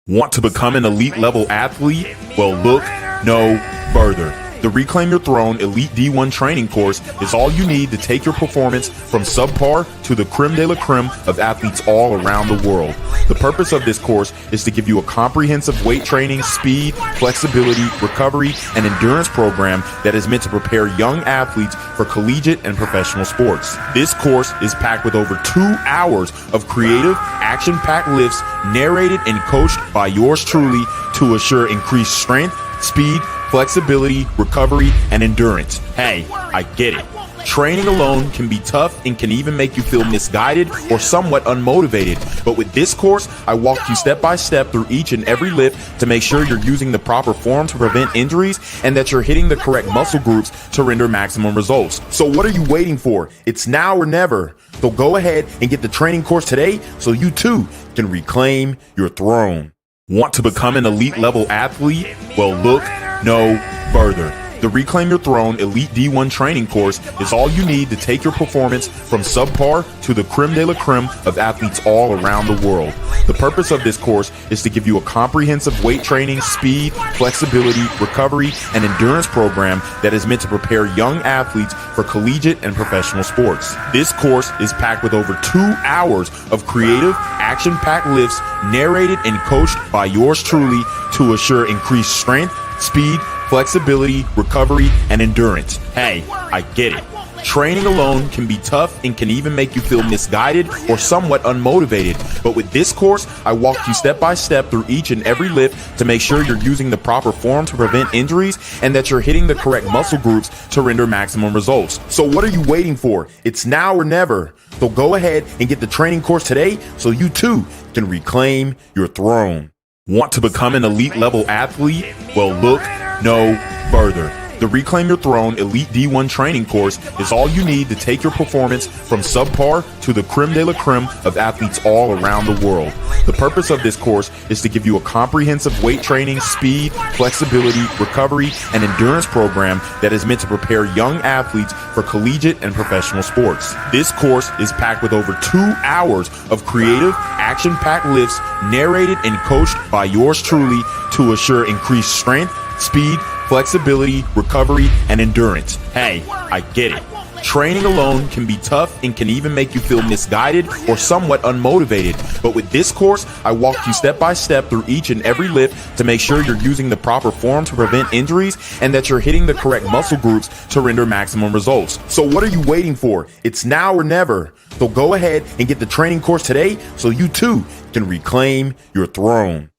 Want to become an elite level athlete? Well, look no further. The Reclaim Your Throne Elite D1 training course is all you need to take your performance from subpar to the creme de la creme of athletes all around the world. The purpose of this course is to give you a comprehensive weight training, speed, flexibility, recovery, and endurance program that is meant to prepare young athletes for collegiate and professional sports. This course is packed with over 2 hours of creative, action-packed lifts narrated and coached by yours truly to assure increased strength, speed, flexibility, recovery, and endurance. Hey, I get it. Training alone can be tough and can even make you feel misguided or somewhat unmotivated. But with this course, I walk you step by step through each and every lift to make sure you're using the proper form to prevent injuries and that you're hitting the correct muscle groups to render maximum results. So what are you waiting for? It's now or never. So go ahead and get the training course today so you too can reclaim your throne. Want to become an elite level athlete? Well, look no further. The Reclaim Your Throne Elite D1 training course is all you need to take your performance from subpar to the creme de la creme of athletes all around the world. The purpose of this course is to give you a comprehensive weight training, speed, flexibility, recovery, and endurance program that is meant to prepare young athletes for collegiate and professional sports. This course is packed with over 2 hours of creative, action-packed lifts narrated and coached by yours truly to assure increased strength, speed, flexibility, recovery, and endurance. Hey, I get it. Training alone can be tough and can even make you feel misguided or somewhat unmotivated. But with this course, I walk you step by step through each and every lift to make sure you're using the proper form to prevent injuries and that you're hitting the correct muscle groups to render maximum results. So what are you waiting for? It's now or never. So go ahead and get the training course today so you too can reclaim your throne. Want to become an elite level athlete? Well, look no further. The Reclaim Your Throne Elite D1 training course is all you need to take your performance from subpar to the creme de la creme of athletes all around the world. The purpose of this course is to give you a comprehensive weight training, speed, flexibility, recovery, and endurance program that is meant to prepare young athletes for collegiate and professional sports. This course is packed with over 2 hours of creative, action-packed lifts narrated and coached by yours truly to assure increased strength, speed, flexibility, recovery, and endurance. Hey, I get it. Training alone can be tough and can even make you feel misguided or somewhat unmotivated. But with this course, I walk you step by step through each and every lift to make sure you're using the proper form to prevent injuries and that you're hitting the correct muscle groups to render maximum results. So what are you waiting for? It's now or never. So go ahead and get the training course today so you too can reclaim your throne.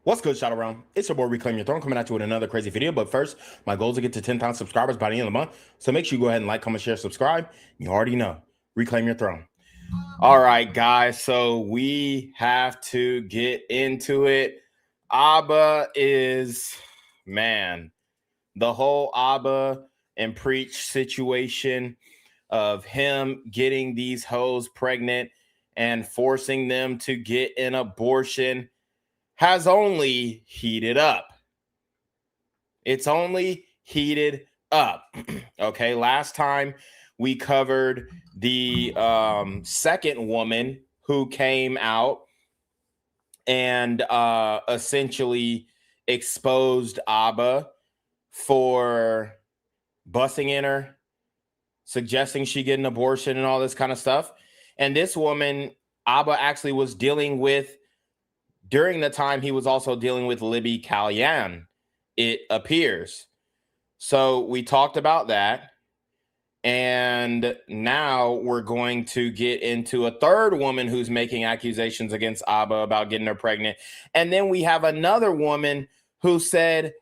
What's good, Shadow Realm? It's your boy Reclaim Your Throne coming at you with another crazy video. But first, my goal is to get to 10,000 subscribers by the end of the month. So make sure you go ahead and like, comment, share, subscribe. You already know. Reclaim your throne. All right, guys. So we have to get into it. Abba is, man, the whole Abba and Preach situation of him getting these hoes pregnant and forcing them to get an abortion has only heated up. It's only heated up. Okay, last time we covered the second woman who came out and essentially exposed Abba for busting in her, suggesting she get an abortion and all this kind of stuff. And this woman, Abba actually was dealing with, during the time he was also dealing with Libby Kalyan, it appears. So we talked about that. And now we're going to get into a third woman who's making accusations against Abba about getting her pregnant. And then we have another woman who said,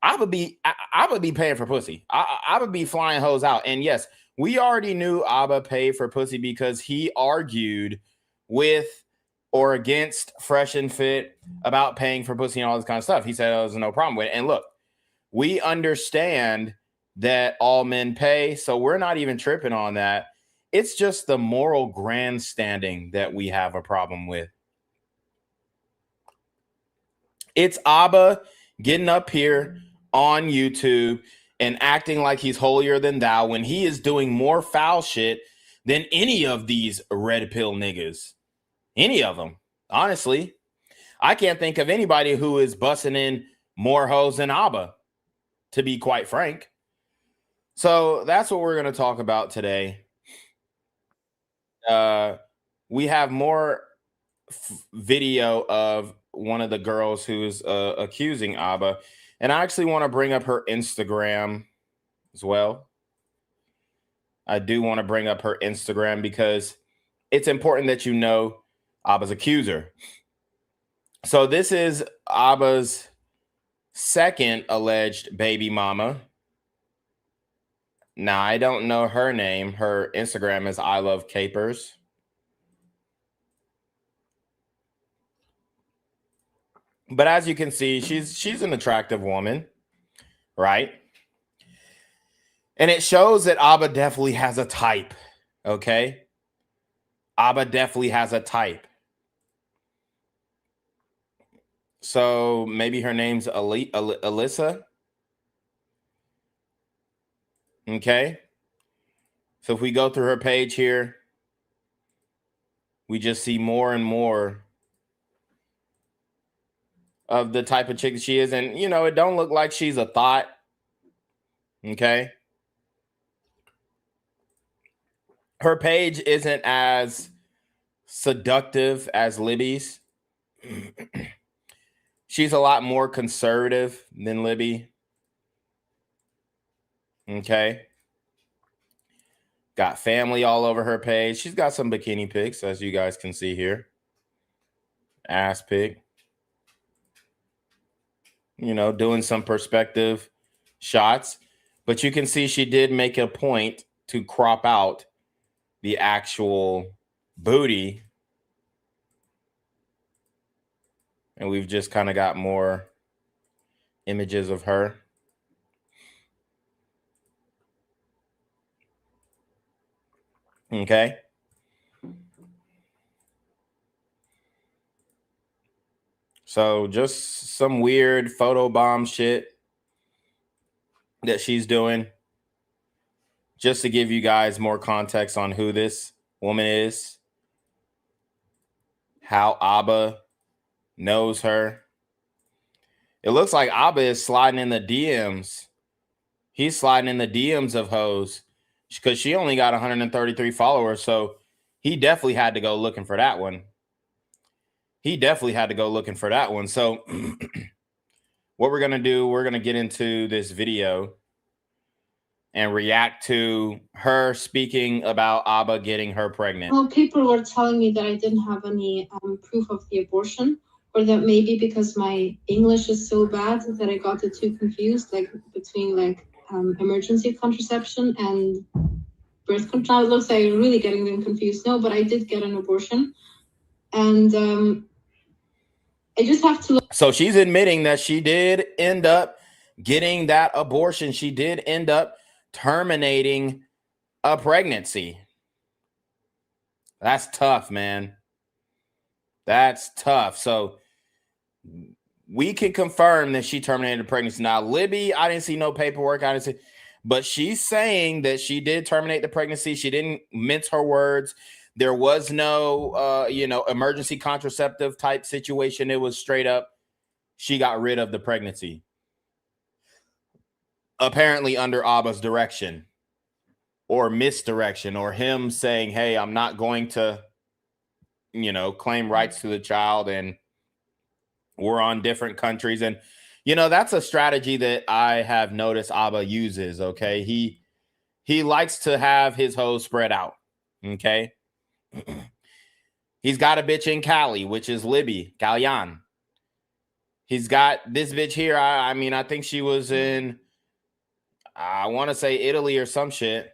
I would be paying for pussy. I would be flying hoes out. And yes, we already knew Abba paid for pussy because he argued with or against Fresh and Fit about paying for pussy and all this kind of stuff. He said there was no problem with it. And look, we understand that all men pay, so we're not even tripping on that. It's just the moral grandstanding that we have a problem with. It's Abba getting up here on YouTube and acting like he's holier than thou when he is doing more foul shit than any of these red pill niggas. Any of them. Honestly, I can't think of anybody who is busting in more hoes than Abba, to be quite frank. So that's what we're going to talk about today. We have more video of one of the girls who's accusing Abba, and I actually want to bring up her Instagram as well. I do want to bring up her Instagram because it's important that you know Abba's accuser. So this is Abba's second alleged baby mama. Now, I don't know her name. Her Instagram is I Love Capers. But as you can see, she's an attractive woman, right? And it shows that Abba definitely has a type, okay? Abba definitely has a type. So maybe her name's Alyssa. Okay. So if we go through her page here, we just see more and more of the type of chick that she is. And, you know, it don't look like she's a thought. Okay. Her page isn't as seductive as Libby's. She's a lot more conservative than Libby. Okay. Got family all over her page. She's got some bikini pics, as you guys can see here. Ass pic. You know, doing some perspective shots. But you can see she did make a point to crop out the actual booty. And we've just kind of got more images of her. Okay. So just some weird photobomb shit that she's doing. Just to give you guys more context on who this woman is. How Abba knows her. It looks like Abba is sliding in the DMs. He's sliding in the DMs of hoes because she only got 133 followers. So he definitely had to go looking for that one. So what we're going to do, we're going to get into this video and react to her speaking about Abba getting her pregnant. Well, people were telling me that I didn't have any proof of the abortion, or that maybe because my English is so bad that I got it too confused, like between like emergency contraception and birth control. It looks like I'm really getting them confused. No, but I did get an abortion, and I just have to look. So she's admitting that she did end up getting that abortion. She did end up terminating a pregnancy. That's tough, man. That's tough. So we can confirm that she terminated the pregnancy. Now, Libby, I didn't see no paperwork. But she's saying that she did terminate the pregnancy. She didn't mince her words. There was no, emergency contraceptive type situation. It was straight up, she got rid of the pregnancy. Apparently under Abba's direction or misdirection, or him saying, hey, I'm not going to, claim rights to the child, and we're on different countries. And, that's a strategy that I have noticed Abba uses, okay? He likes to have his hoes spread out, okay? He's got a bitch in Cali, which is Libby, Calian. He's got this bitch here. I think she was in, I want to say Italy or some shit.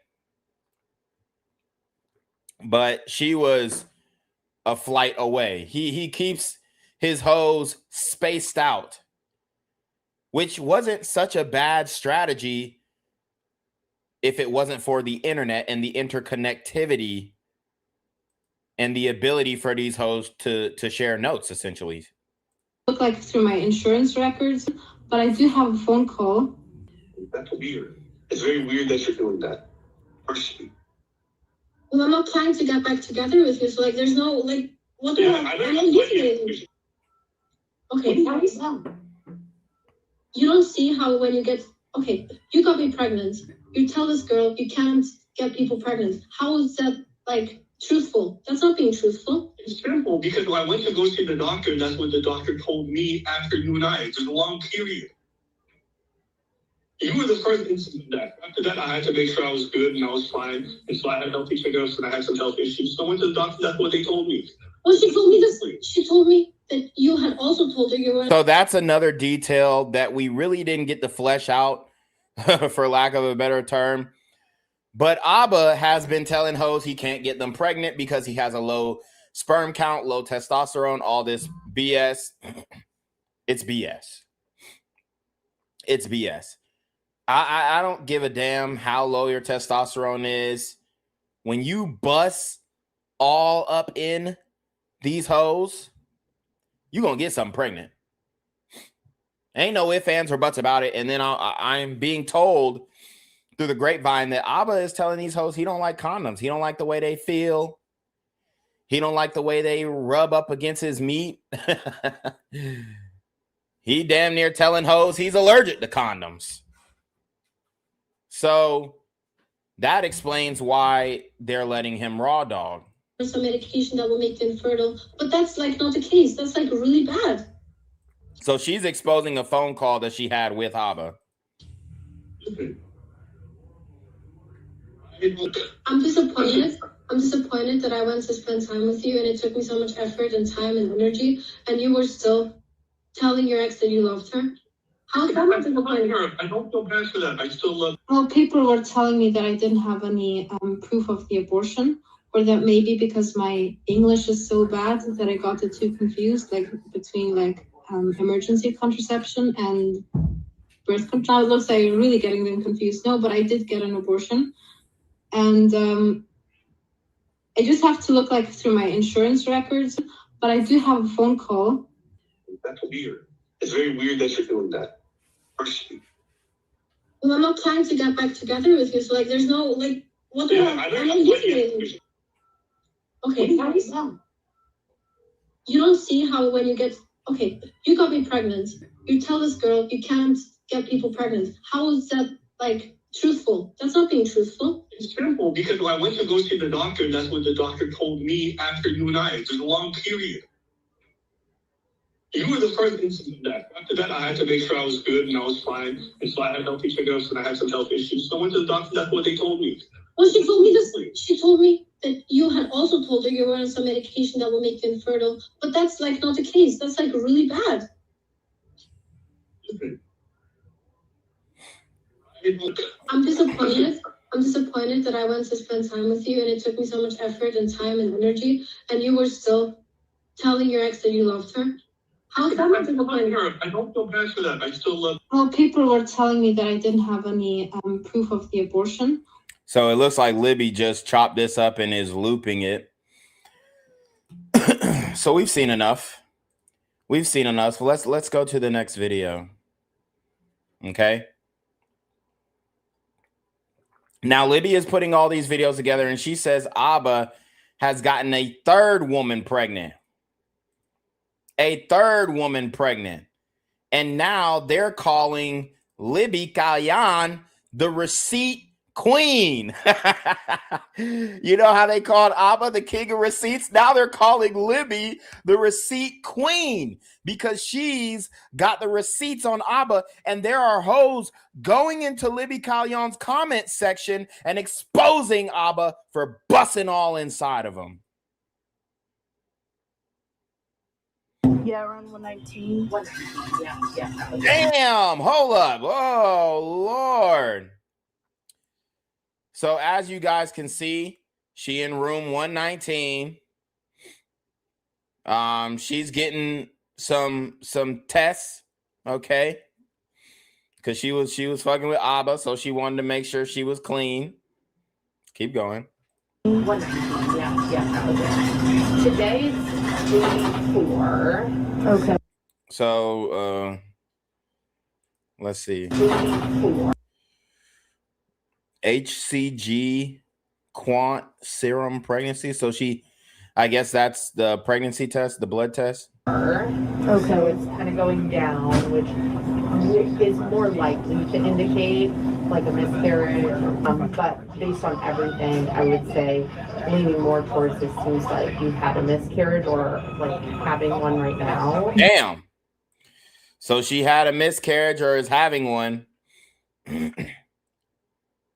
But she was a flight away. He keeps his hoes spaced out, which wasn't such a bad strategy if it wasn't for the internet and the interconnectivity and the ability for these hoes to share notes, essentially. Look like through my insurance records, but I do have a phone call. That's weird. It's very weird that you're doing that. Personally. Well, I'm not trying to get back together with you, so like, there's no like. What the Yeah, hell? I I'm don't not using it. Okay, you don't see how when you get, okay, you got me pregnant. You tell this girl you can't get people pregnant. How is that like truthful? That's not being truthful. It's simple because when I went to go see the doctor, that's what the doctor told me after you and I. It's a long period. You were the first incident that. After that, I had to make sure I was good and I was fine. And so I had healthy triggers and I had some health issues. So I went to the doctor. That's what they told me. Well, she told me this. She told me that you had also told her you were. So that's another detail that we really didn't get to flesh out, for lack of a better term. But Abba has been telling hoes he can't get them pregnant because he has a low sperm count, low testosterone, all this BS. It's BS. It's BS. I don't give a damn how low your testosterone is. When you bust all up in these hoes, you gonna get something pregnant. Ain't no ifs, ands, or buts about it. And then I'm being told through the grapevine that Abba is telling these hoes he don't like condoms. He don't like the way they feel. He don't like the way they rub up against his meat. He damn near telling hoes he's allergic to condoms. So that explains why they're letting him raw dog. Some medication that will make you infertile, but that's like not the case. That's like really bad. So she's exposing a phone call that she had with Abba. I'm disappointed. I'm disappointed that I went to spend time with you and it took me so much effort and time and energy, and you were still telling your ex that you loved her. How is that not disappointing? I don't feel bad for that. I still love. Well, people were telling me that I didn't have any proof of the abortion, or that maybe because my English is so bad that I got the two confused, like between like emergency contraception and birth control. It looks like I'm really getting them confused. No, but I did get an abortion, and I just have to look like through my insurance records. But I do have a phone call. That's weird. It's very weird that you're doing that. Well, I'm not trying to get back together with you, so like, there's no like, what the hell? I'm not using it. Okay, you don't see how when you get, okay, you got me pregnant. You tell this girl you can't get people pregnant. How is that like truthful? That's not being truthful. It's simple because when I went to go see the doctor, that's what the doctor told me after you and I. It's a long period. You were the first incident that. After that, I had to make sure I was good and I was fine. And so I had healthy triggers and I had some health issues. So I went to the doctor. That's what they told me. Well, she told me this. She told me that you had also told her you were on some medication that will make you infertile, but that's like not the case. That's like really bad. I'm disappointed. I'm disappointed that I went to spend time with you and it took me so much effort and time and energy, and you were still telling your ex that you loved her. How is that not disappointing? I don't feel bad for that. I still love. Well, people were telling me that I didn't have any proof of the abortion. So it looks like Libby just chopped this up and is looping it. So we've seen enough. We've seen enough. So let's go to the next video. Okay. Now Libby is putting all these videos together and she says Abba has gotten a third woman pregnant. A third woman pregnant. And now they're calling Libby Kalyan the receipt queen. You know how they called Abba the king of receipts? Now they're calling Libby the receipt queen because she's got the receipts on Abba, and there are hoes going into Libby Kalyan's comment section and exposing Abba for busting all inside of him. Yeah, around 119. Yeah. Damn, hold up. Oh, Lord. So as you guys can see, she in room 119. She's getting some tests, okay? Because she was fucking with Abba, so she wanted to make sure she was clean. Keep going. Yeah. Today's 4. Okay. So let's see. 4. HCG quant serum pregnancy. So she I guess that's the pregnancy test, the blood test. Okay. So it's kind of going down, which is more likely to indicate like a miscarriage. But based on everything, I would say leaning more towards this seems like you had a miscarriage or like having one right now. Damn. So she had a miscarriage or is having one.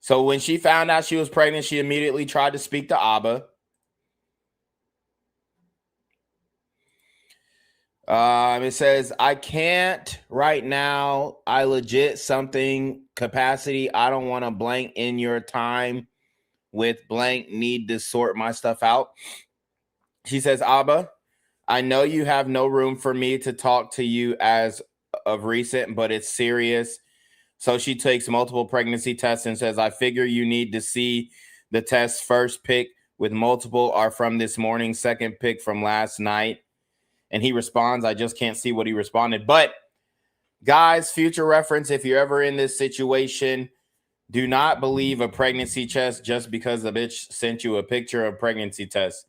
So when she found out she was pregnant, she immediately tried to speak to Abba. It says, I can't right now. I legit something capacity. I don't want to blank in your time with blank. Need to sort my stuff out. She says, Abba, I know you have no room for me to talk to you as of recent, but it's serious. So she takes multiple pregnancy tests and says, I figure you need to see the test. First pick with multiple are from this morning. Second pick from last night. And he responds, I just can't see what he responded. But guys, future reference, if you're ever in this situation, do not believe a pregnancy test just because the bitch sent you a picture of pregnancy test.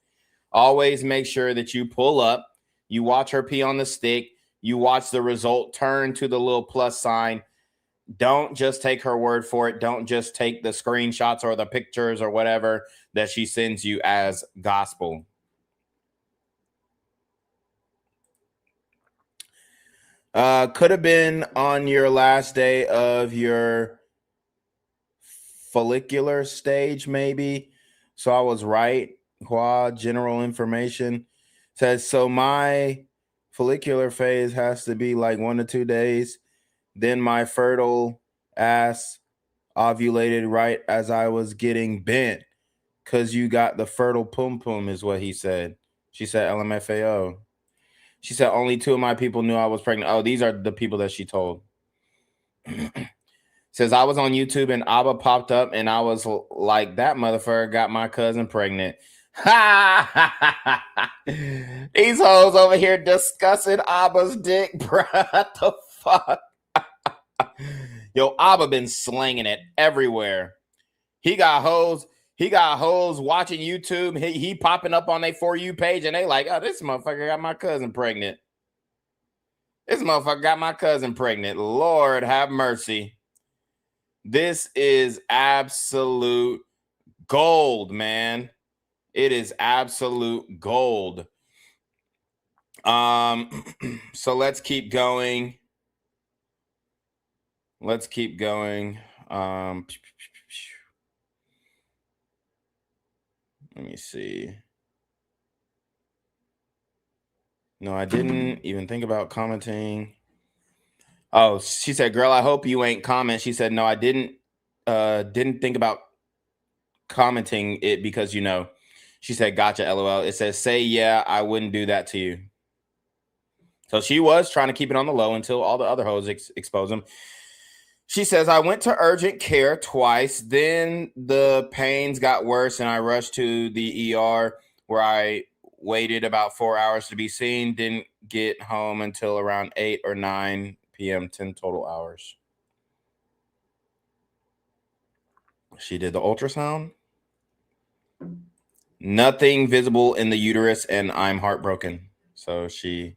Always make sure that you pull up, you watch her pee on the stick, you watch the result turn to the little plus sign. Don't just take her word for it. Don't just take the screenshots or the pictures or whatever that she sends you as gospel. Could have been on your last day of your follicular stage, maybe. So I was right. Qua general information says, so my follicular phase has to be like 1 to 2 days. Then my fertile ass ovulated right as I was getting bent because you got the fertile pum pum is what he said. She said LMFAO. She said only 2 of my people knew I was pregnant. Oh, these are the people that she told. Says I was on YouTube and Abba popped up and I was like, that motherfucker got my cousin pregnant. These hoes over here discussing Abba's dick, bro. What the fuck? Yo, Abba been slanging it everywhere. He got hoes watching YouTube. He popping up on their For You page and they like, oh, this motherfucker got my cousin pregnant. This motherfucker got my cousin pregnant. Lord have mercy. This is absolute gold, man. It is absolute gold. So let's keep going. Let's keep going. Let me see. No, I didn't even think about commenting. Oh, she said, girl, I hope you ain't comment. She said, no, I didn't think about commenting it because, you know, she said, gotcha, LOL. It says, say, yeah, I wouldn't do that to you. So she was trying to keep it on the low until all the other hoes expose them. She says, I went to urgent care twice. Then the pains got worse and I rushed to the ER where I waited about 4 hours to be seen. Didn't get home until around 8 or 9 p.m., 10 total hours. She did the ultrasound. Nothing visible in the uterus and I'm heartbroken. So she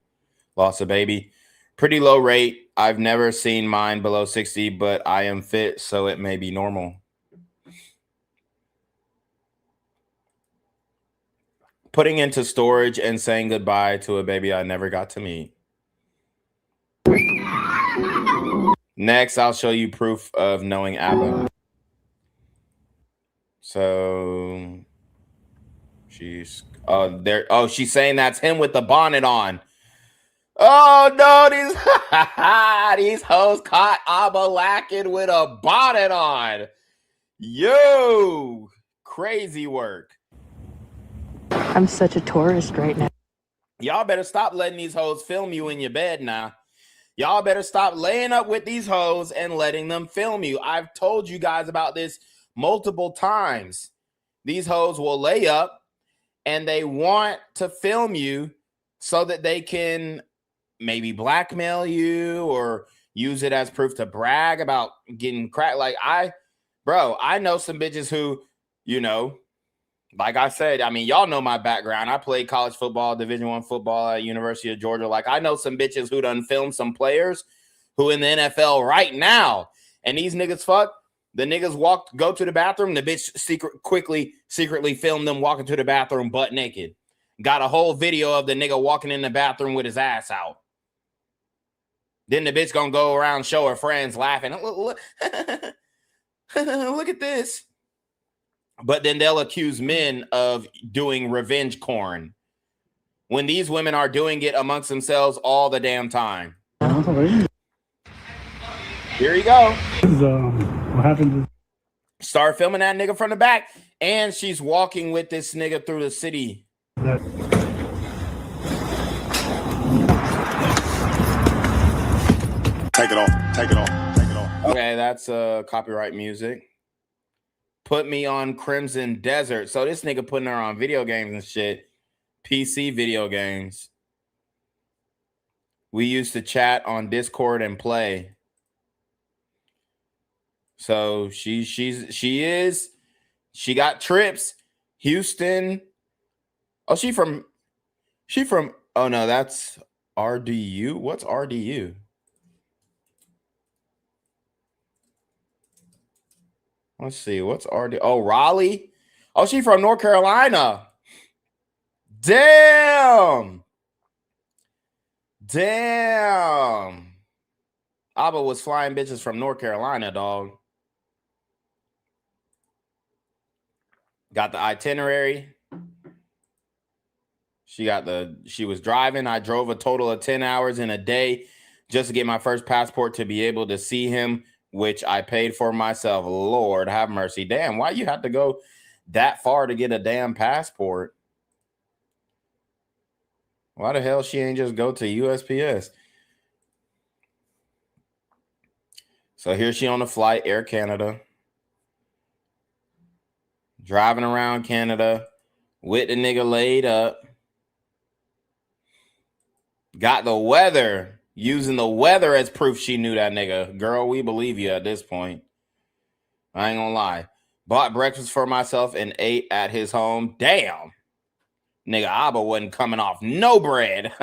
lost a baby. Pretty low rate. I've never seen mine below 60, but I am fit, so it may be normal. Putting into storage and saying goodbye to a baby I never got to meet. Next, I'll show you proof of knowing Abba. So she's there. Oh, she's saying that's him with the bonnet on. Oh no, these hoes caught Abba lacking with a bonnet on. Yo, crazy work. I'm such a tourist right now. Y'all better stop letting these hoes film you in your bed now. Y'all better stop laying up with these hoes and letting them film you. I've told you guys about this multiple times. These hoes will lay up and they want to film you so that they can maybe blackmail you or use it as proof to brag about getting cracked. Like I know some bitches who, you know, Like I said, I mean, y'all know my background. I played college football, Division I football at University of Georgia. Like, I know some bitches who done filmed some players who in the NFL right now. And these niggas fuck. The niggas go to the bathroom. The bitch secretly filmed them walking to the bathroom butt naked. Got a whole video of the nigga walking in the bathroom with his ass out. Then the bitch gonna go around show her friends laughing. Look at this. But then they'll accuse men of doing revenge porn when these women are doing it amongst themselves all the damn time. Here you go. What happened? Start filming that nigga from the back, and she's walking with this nigga through the city. Take it off. Take it off. Take it off. Okay, that's copyright music. Put me on Crimson Desert. So this nigga putting her on video games and shit. PC video games. We used to chat on Discord and play. So she got trips. Houston. Oh, she from oh no, that's RDU. What's RDU? Let's see. What's RD? Oh, Raleigh. Oh, she from North Carolina. Damn. Abba was flying bitches from North Carolina, dog. Got the itinerary. She was driving. I drove a total of 10 hours in a day just to get my first passport to be able to see him, which I paid for myself. Lord have mercy. Damn, why you have to go that far to get a damn passport? Why the hell she ain't just go to USPS? So here she on the flight, Air Canada. Driving around Canada with the nigga laid up. Got the weather. Using the weather as proof she knew that nigga. Girl, we believe you at this point. I ain't gonna lie. Bought breakfast for myself and ate at his home. Damn. Nigga, Abba wasn't coming off no bread.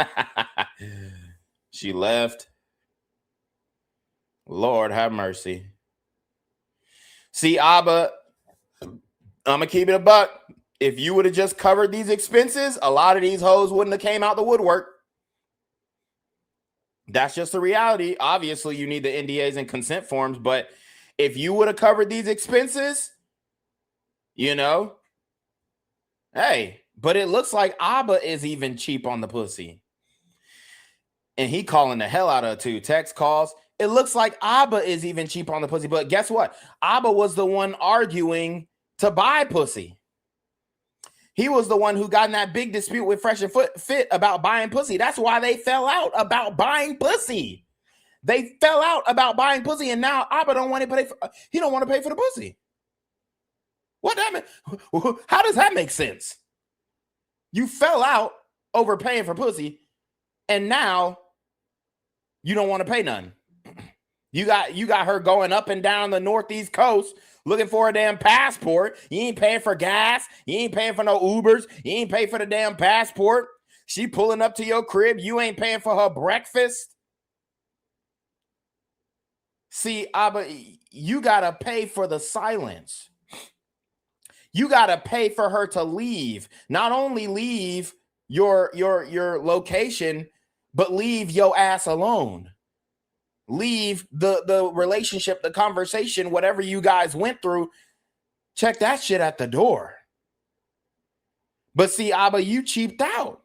She left. Lord have mercy. See, Abba, I'm gonna keep it a buck. If you would have just covered these expenses, a lot of these hoes wouldn't have came out the woodwork. That's just the reality. Obviously, you need the NDAs and consent forms, but if you would have covered these expenses, you know, hey, but it looks like Abba is even cheap on the pussy. And he calling the hell out of it too. Text calls. It looks like Abba is even cheap on the pussy, but guess what? Abba was the one arguing to buy pussy. He was the one who got in that big dispute with Fresh and Fit about buying pussy. That's why they fell out about buying pussy. They fell out about buying pussy, and now Abba don't want to pay. He don't want to pay for the pussy. What that mean? How does that make sense? You fell out over paying for pussy, and now you don't want to pay none. You got her going up and down the Northeast coast looking for a damn passport. You ain't paying for gas. You ain't paying for no Ubers. You ain't paying for the damn passport. She pulling up to your crib. You ain't paying for her breakfast. See, Abba, you got to pay for the silence. You got to pay for her to leave. Not only leave your location, but leave your ass alone. Leave the relationship, the conversation, whatever you guys went through. Check that shit at the door. But see, Abba, you cheaped out.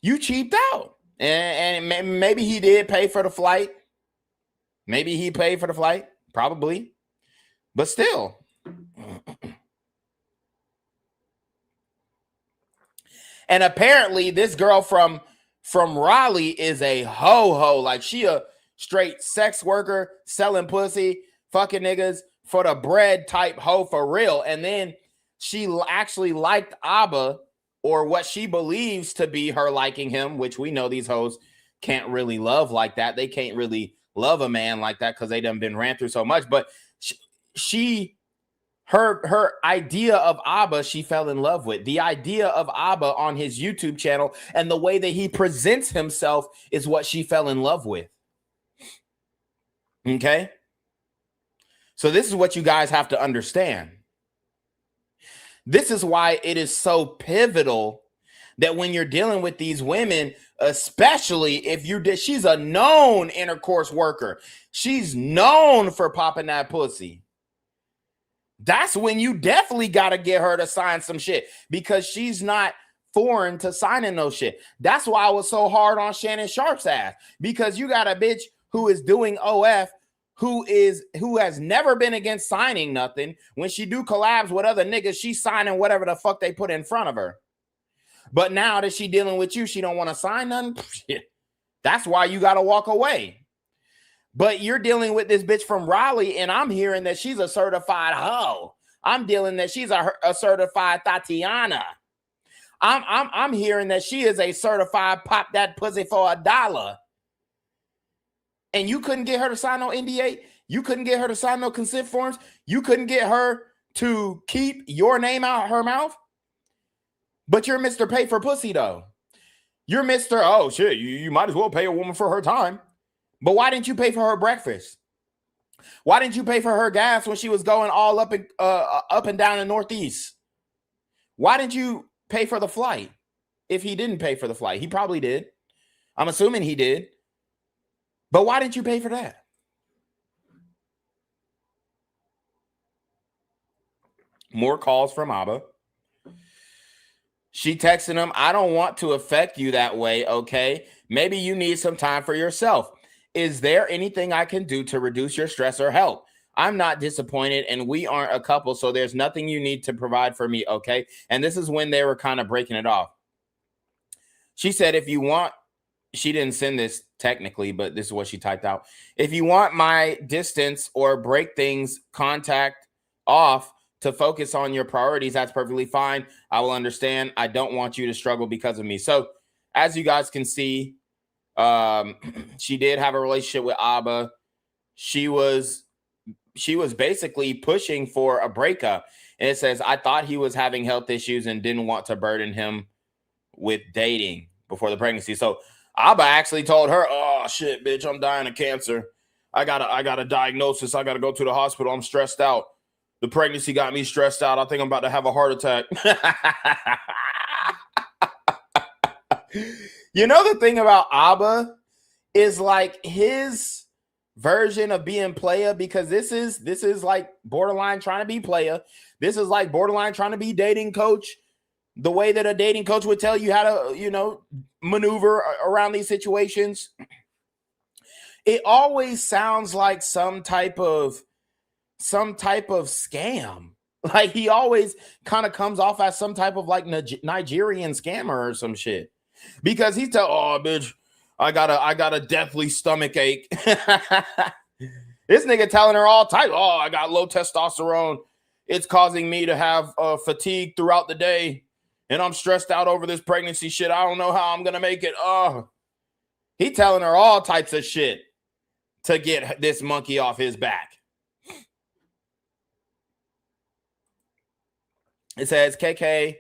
You cheaped out. And maybe he did pay for the flight. Maybe he paid for the flight. Probably. But still. And apparently this girl from Raleigh is a ho-ho. Like she a straight sex worker, selling pussy, fucking niggas for the bread type hoe for real. And then she actually liked Abba, or what she believes to be her liking him, which we know these hoes can't really love like that. They can't really love a man like that because they done been ran through so much. But she her idea of Abba she fell in love with. The idea of Abba on his YouTube channel and the way that he presents himself is what she fell in love with. Okay? So this is what you guys have to understand. This is why it is so pivotal that when you're dealing with these women, especially if she's a known intercourse worker, she's known for popping that pussy. That's when you definitely got to get her to sign some shit, because she's not foreign to signing no shit. That's why I was so hard on Shannon Sharp's ass, because you got a bitch who is doing OF, who has never been against signing nothing. When she do collabs with other niggas, she's signing whatever the fuck they put in front of her. But now that she dealing with you, she don't want to sign nothing. That's why you got to walk away. But you're dealing with this bitch from Raleigh, and I'm hearing that she's a certified hoe. I'm dealing that she's a certified Tatiana. I'm hearing that she is a certified pop that pussy for $1. And you couldn't get her to sign no NDA. You couldn't get her to sign no consent forms. You couldn't get her to keep your name out her mouth. But you're Mr. Pay for Pussy, though. You're Mr. Oh, shit, you might as well pay a woman for her time. But why didn't you pay for her breakfast? Why didn't you pay for her gas when she was going all up and down the Northeast? Why didn't you pay for the flight? If he didn't pay for the flight, he probably did. I'm assuming he did. But why didn't you pay for that? More calls from Abba. She texting him, I don't want to affect you that way, okay? Maybe you need some time for yourself. Is there anything I can do to reduce your stress or help? I'm not disappointed, and we aren't a couple, so there's nothing you need to provide for me, okay? And this is when they were kind of breaking it off. She said, if you want, she didn't send this technically, but this is what she typed out. If you want my distance or break things, contact off to focus on your priorities, that's perfectly fine. I will understand. I don't want you to struggle because of me. So as you guys can see, she did have a relationship with Abba. She was basically pushing for a breakup. And it says, I thought he was having health issues and didn't want to burden him with dating before the pregnancy. So Abba actually told her, oh shit, bitch, I'm dying of cancer. I got a diagnosis. I got to go to the hospital. I'm stressed out. The pregnancy got me stressed out. I think I'm about to have a heart attack. You know, the thing about Abba is like his version of being player, because this is like borderline trying to be player. This is like borderline trying to be dating coach. The way that a dating coach would tell you how to, you know, maneuver around these situations. It always sounds like some type of scam. Like he always kind of comes off as some type of like Nigerian scammer or some shit. Because he's oh bitch, I got a deathly stomach ache. This nigga telling her all type. Oh, I got low testosterone. It's causing me to have fatigue throughout the day. And I'm stressed out over this pregnancy shit. I don't know how I'm going to make it. Oh, he telling her all types of shit to get this monkey off his back. It says, KK,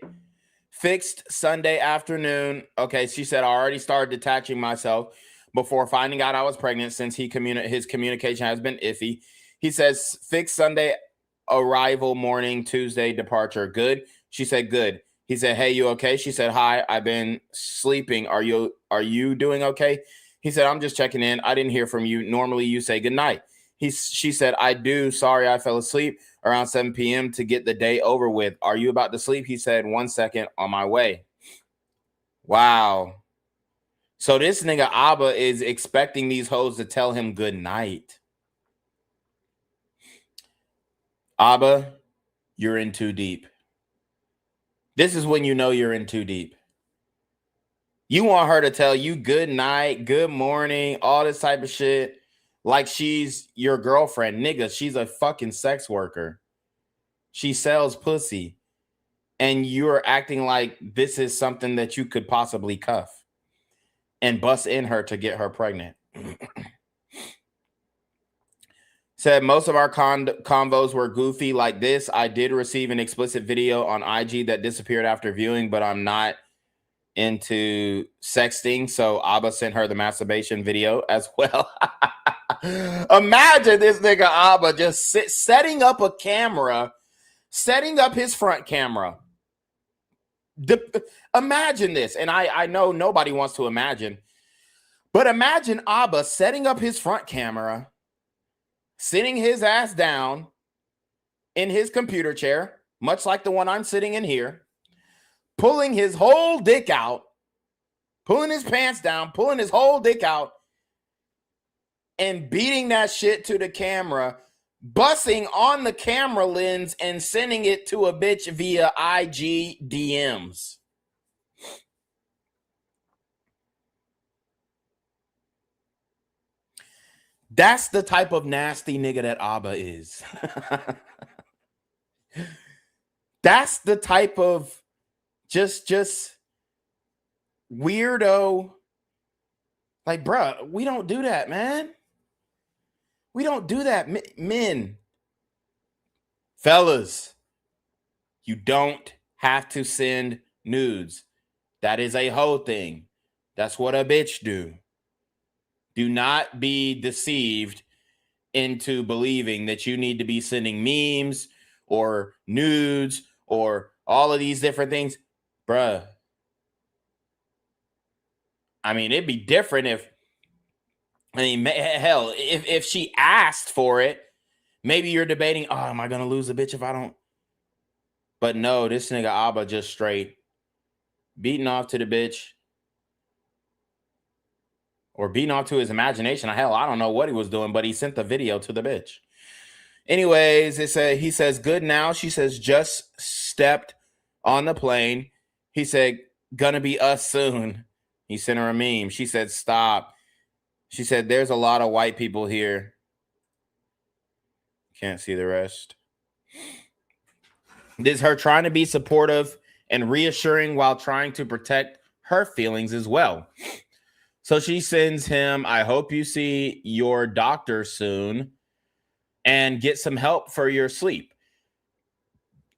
fixed Sunday afternoon. Okay, she said, I already started detaching myself before finding out I was pregnant since his communication has been iffy. He says, fixed Sunday arrival morning, Tuesday departure. Good. She said, good. He said, hey, you okay? She said, hi, I've been sleeping. Are you doing okay? He said, I'm just checking in. I didn't hear from you. Normally you say good night. She said, I do. Sorry, I fell asleep around 7 p.m. to get the day over with. Are you about to sleep? He said, 1 second, on my way. Wow. So this nigga Abba is expecting these hoes to tell him good night. Abba, you're in too deep. This is when you know you're in too deep. You want her to tell you good night, good morning, all this type of shit, like she's your girlfriend. Nigga, she's a fucking sex worker. She sells pussy. And you're acting like this is something that you could possibly cuff and bust in her to get her pregnant. It Said most of our convos were goofy like this. I did receive an explicit video on IG that disappeared after viewing, but I'm not into sexting, so Abba sent her the masturbation video as well. Imagine this nigga Abba just setting up a camera, setting up his front camera. Imagine this, and I know nobody wants to imagine, but imagine Abba setting up his front camera, sitting his ass down in his computer chair, much like the one I'm sitting in here, pulling his whole dick out, pulling his pants down, pulling his whole dick out, and beating that shit to the camera, bussing on the camera lens and sending it to a bitch via IG DMs. That's the type of nasty nigga that Abba is. That's the type of just weirdo. Like, bruh, we don't do that, man. We don't do that, men. Fellas, you don't have to send nudes. That is a hoe thing. That's what a bitch do. Do not be deceived into believing that you need to be sending memes or nudes or all of these different things. Bruh. I mean, it'd be different if, hell, if she asked for it, maybe you're debating, oh, am I going to lose a bitch if I don't? But no, this nigga Abba just straight beating off to the bitch. Or beating off to his imagination. Hell, I don't know what he was doing, but he sent the video to the bitch. Anyways, he says, good now. She says, just stepped on the plane. He said, gonna be us soon. He sent her a meme. She said, stop. She said, there's a lot of white people here. Can't see the rest. This is her trying to be supportive and reassuring while trying to protect her feelings as well. So she sends him, I hope you see your doctor soon and get some help for your sleep.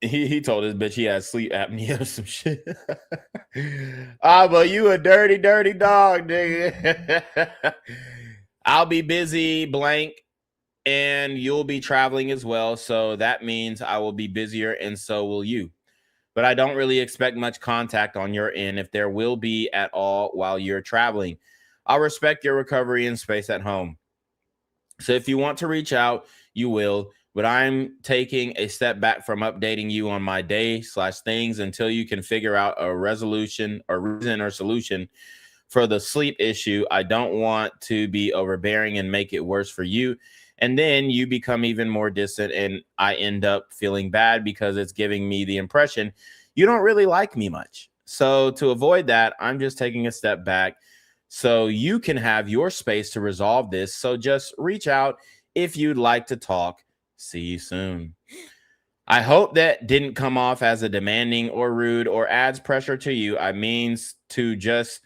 He told his bitch he has sleep apnea or some shit. But you a dirty, dirty dog, nigga. I'll be busy, blank, and you'll be traveling as well. So that means I will be busier and so will you. But I don't really expect much contact on your end if there will be at all while you're traveling. I'll respect your recovery and space at home. So if you want to reach out, you will. But I'm taking a step back from updating you on my day/things until you can figure out a resolution or reason or solution for the sleep issue. I don't want to be overbearing and make it worse for you. And then you become even more distant and I end up feeling bad because it's giving me the impression you don't really like me much. So to avoid that, I'm just taking a step back so you can have your space to resolve this. So just reach out if you'd like to talk. See you soon. I hope that didn't come off as a demanding or rude or adds pressure to you. I mean to just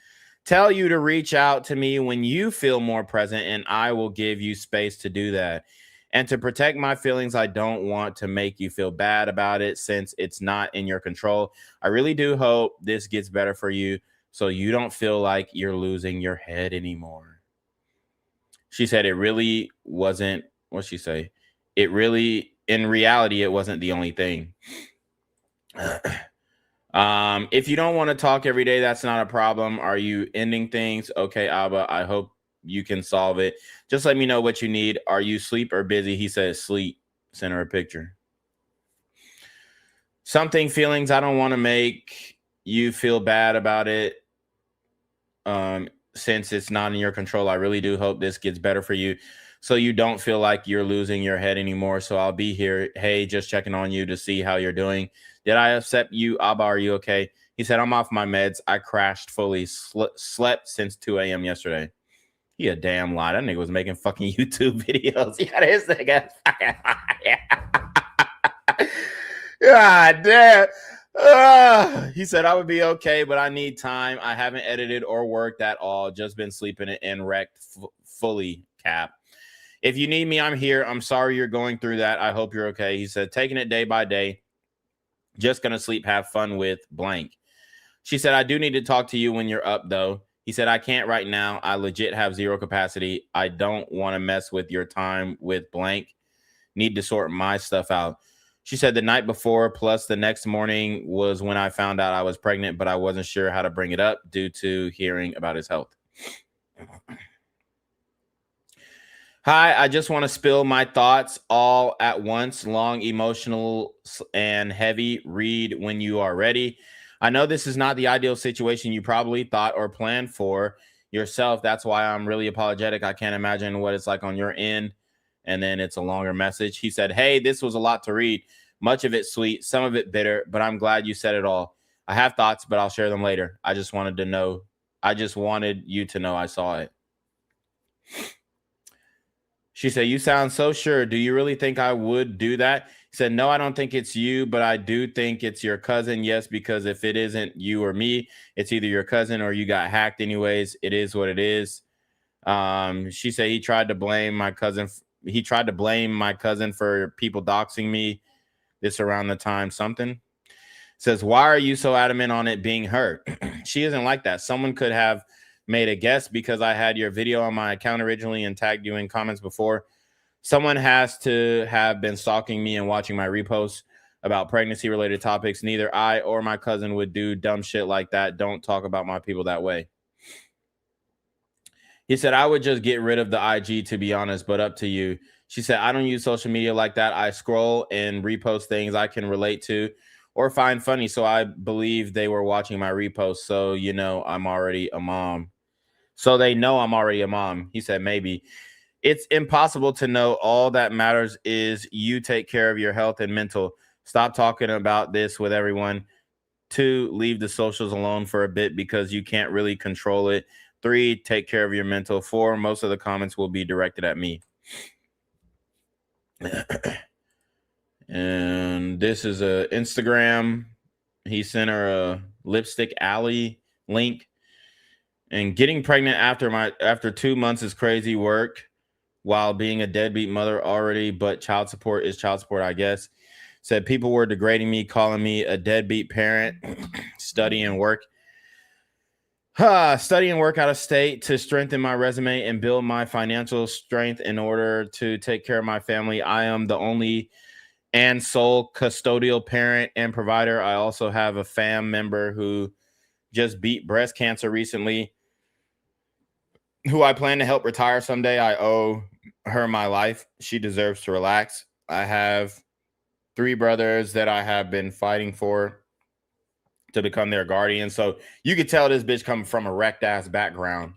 tell you to reach out to me when you feel more present, and I will give you space to do that. And to protect my feelings, I don't want to make you feel bad about it since it's not in your control. I really do hope this gets better for you so you don't feel like you're losing your head anymore. She said it really wasn't, what'd she say? It really, in reality, it wasn't the only thing. If you don't want to talk every day, that's not a problem. Are you ending things? Okay, Abba, I hope you can solve it. Just let me know what you need. Are you sleep or busy? He says sleep. Send her a picture. Something feelings. I don't want to make you feel bad about it. Since it's not in your control, I really do hope this gets better for you so you don't feel like you're losing your head anymore. So I'll be here. Hey, just checking on you to see how you're doing. Did I upset you? Abba, are you okay? He said, I'm off my meds. I crashed fully. Slept since 2 a.m. yesterday. He a damn lie. That nigga was making fucking YouTube videos. Yeah, this nigga. God damn. He said, I would be okay, but I need time. I haven't edited or worked at all. Just been sleeping and wrecked fully, Cap. If you need me, I'm here. I'm sorry you're going through that. I hope you're okay. He said, taking it day by day. Just going to sleep, have fun with blank. She said, I do need to talk to you when you're up, though. He said, I can't right now. I legit have zero capacity. I don't want to mess with your time with blank. Need to sort my stuff out. She said the night before plus the next morning was when I found out I was pregnant, but I wasn't sure how to bring it up due to hearing about his health. Hi, I just want to spill my thoughts all at once. Long, emotional, and heavy. Read when you are ready. I know this is not the ideal situation you probably thought or planned for yourself. That's why I'm really apologetic. I can't imagine what it's like on your end. And then it's a longer message. He said, hey, this was a lot to read. Much of it sweet, some of it bitter, but I'm glad you said it all. I have thoughts, but I'll share them later. I just wanted you to know I saw it. She said, you sound so sure. Do you really think I would do that? He said, no, I don't think it's you, but I do think it's your cousin. Yes, because if it isn't you or me, it's either your cousin or you got hacked anyways. It is what it is. She said he tried to blame my cousin. He tried to blame my cousin for people doxing me. This around the time something. Says, why are you so adamant on it being her? She isn't like that. Someone could have made a guess because I had your video on my account originally and tagged you in comments before. Someone has to have been stalking me and watching my reposts about pregnancy related topics. Neither I or my cousin would do dumb shit like that. Don't talk about my people that way. He said, I would just get rid of the IG, to be honest, but up to you. She said, I don't use social media like that. I scroll and repost things I can relate to or find funny. So I believe they were watching my repost. So, you know, I'm already a mom. So they know I'm already a mom. He said, maybe. It's impossible to know. All that matters is you take care of your health and mental. Stop talking about this with everyone. 2, leave the socials alone for a bit because you can't really control it. 3, take care of your mental. 4, most of the comments will be directed at me. And this is a Instagram. He sent her a Lipstick Alley link. And getting pregnant after 2 months is crazy work while being a deadbeat mother already, but child support is child support, I guess. Said people were degrading me, calling me a deadbeat parent, studying work out of state to strengthen my resume and build my financial strength in order to take care of my family. I am the only and sole custodial parent and provider. I also have a fam member who just beat breast cancer recently, who I plan to help retire someday. I owe her my life. She deserves to relax. I have 3 brothers that I have been fighting for to become their guardian. So you could tell this bitch coming from a wrecked ass background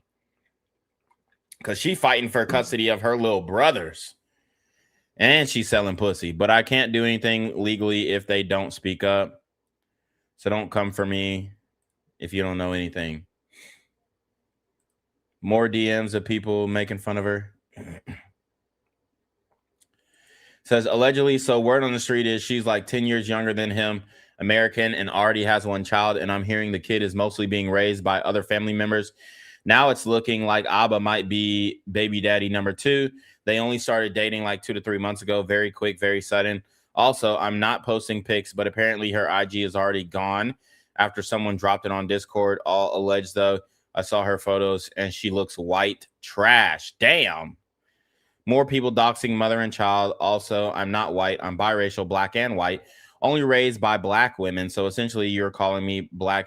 because she fighting for custody of her little brothers and she's selling pussy. But I can't do anything legally if they don't speak up. So don't come for me if you don't know anything. More DMs of people making fun of her. Says allegedly, so word on the street is she's like 10 years younger than him, American, and already has 1 child. And I'm hearing the kid is mostly being raised by other family members. Now it's looking like Abba might be baby daddy number 2. They only started dating like 2 to 3 months ago. Very quick, very sudden. Also, I'm not posting pics, but apparently her IG is already gone after someone dropped it on Discord. All alleged, though. I saw her photos and she looks white trash. Damn. More people doxing mother and child. Also, I'm not white. I'm biracial, black and white. Only raised by black women. So essentially, you're calling me my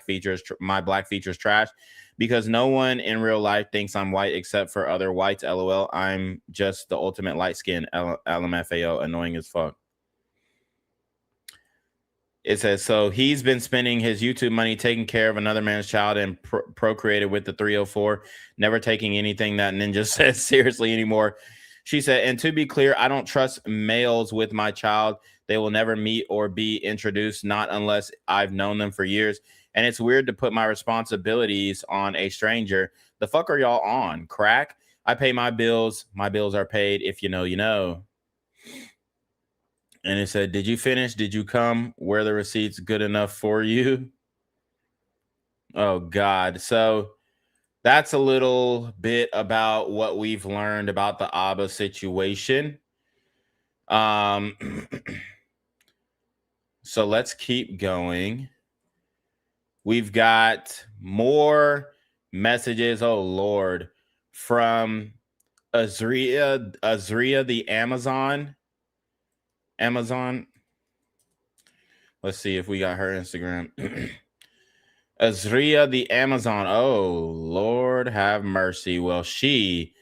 black features trash because no one in real life thinks I'm white except for other whites. LOL. I'm just the ultimate light skin. LMFAO. Annoying as fuck. It says, so he's been spending his YouTube money taking care of another man's child and procreated with the 304, never taking anything that Ninja says seriously anymore. She said, and to be clear, I don't trust males with my child. They will never meet or be introduced, not unless I've known them for years. And it's weird to put my responsibilities on a stranger. The fuck are y'all on? Crack? I pay my bills. My bills are paid. If you know, you know. And it said, did you finish? Did you come? Were the receipts good enough for you? Oh, God. So that's a little bit about what we've learned about the ABBA situation. So let's keep going. We've got more messages. Oh Lord, from Azria the Amazon. Let's see if we got her Instagram. Azria the Amazon. Oh Lord, have mercy. Well, she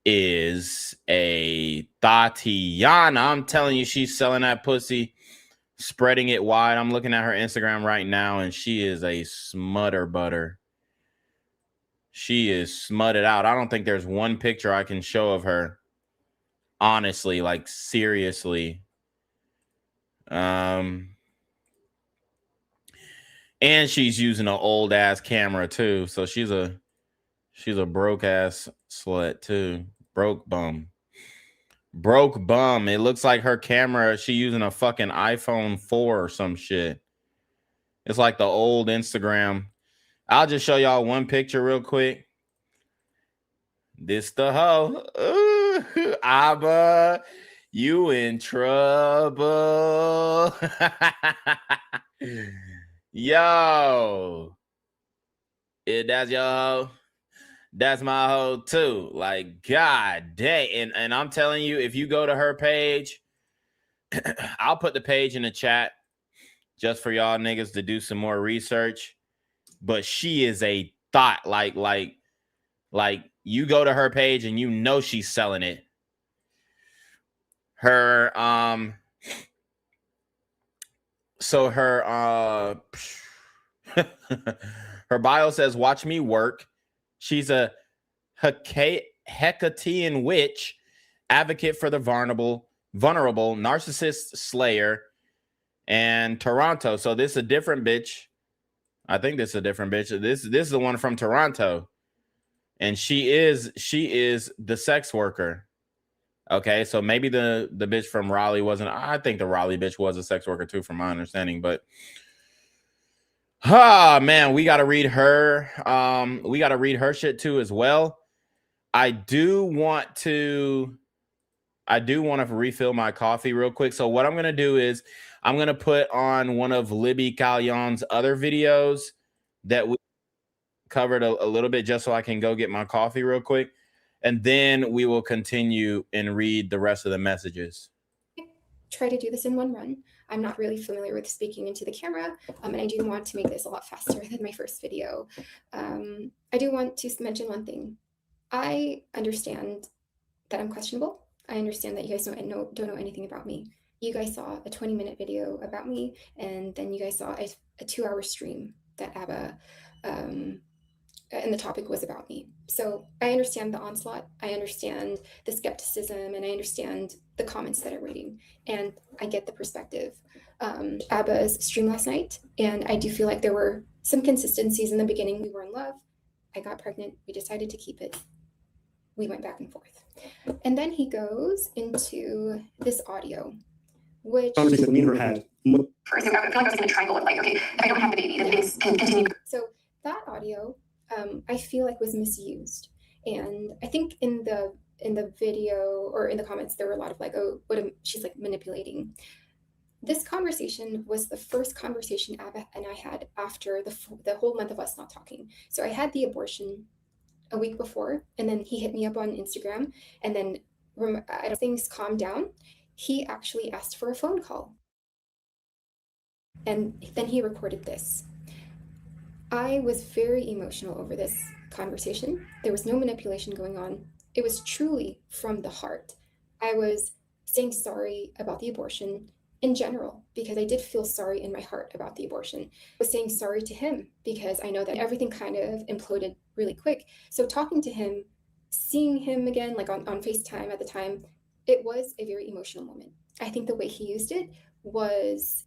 is a Tatiana. I'm telling you, she's selling that pussy, spreading it wide. I'm looking at her Instagram right now, and she is a smutter butter. She is smutted out. I don't think there's one picture I can show of her. Honestly, like seriously. And she's using an old ass camera too. So she's a broke ass slut too. Broke bum. It looks like her camera, she using a fucking iPhone 4 or some shit. It's like the old Instagram. I'll just show y'all one picture real quick. This the hoe. Ooh, Abba, you in trouble. Yo. That's your hoe. That's my hoe too. Like, god dang. And I'm telling you, if you go to her page, I'll put the page in the chat just for y'all niggas to do some more research. But she is a thought. Like you go to her page and you know she's selling it. Her so her her bio says, watch me work. She's a Hecatean witch, advocate for the vulnerable, narcissist slayer, and Toronto. So this is a different bitch. I think this is a different bitch. This is the one from Toronto. And she is the sex worker. Okay, so maybe the bitch from Raleigh wasn't. I think the Raleigh bitch was a sex worker too, from my understanding. But man, we got to read her. We got to read her shit too as well. I do want to refill my coffee real quick. So what I'm gonna do is I'm gonna put on one of Libby Callion's other videos that we covered a little bit, just so I can go get my coffee real quick, and then we will continue and read the rest of the messages. Try to do this in one run. I'm not really familiar with speaking into the camera, and I do want to make this a lot faster than my first video. I do want to mention one thing. I understand that I'm questionable. I understand that you guys don't know anything about me. You guys saw a 20-minute video about me, and then you guys saw a 2-hour stream that ABBA, and the topic was about me. So I understand the onslaught, I understand the skepticism, and I understand the comments that I'm reading, and I get the perspective. ABBA's stream last night, and I do feel like there were some consistencies in the beginning. We were in love. I got pregnant. We decided to keep it. We went back and forth. And then he goes into this audio, which conversation me and her had. First, I feel like I was in a triangle of like, okay, if I don't have the baby, then things can continue. So that audio, I feel like was misused. And I think in the video or in the comments, there were a lot of like, oh, she's like manipulating. This conversation was the first conversation Abba and I had after the whole month of us not talking. So I had the abortion a week before, and then he hit me up on Instagram, and then things calmed down. He actually asked for a phone call, and then he recorded this. I was very emotional over this conversation. There was no manipulation going on. It was truly from the heart. I was saying sorry about the abortion in general, because I did feel sorry in my heart about the abortion. I was saying sorry to him because I know that everything kind of imploded really quick. So talking to him, seeing him again, like on FaceTime at the time, it was a very emotional moment. I think the way he used it was,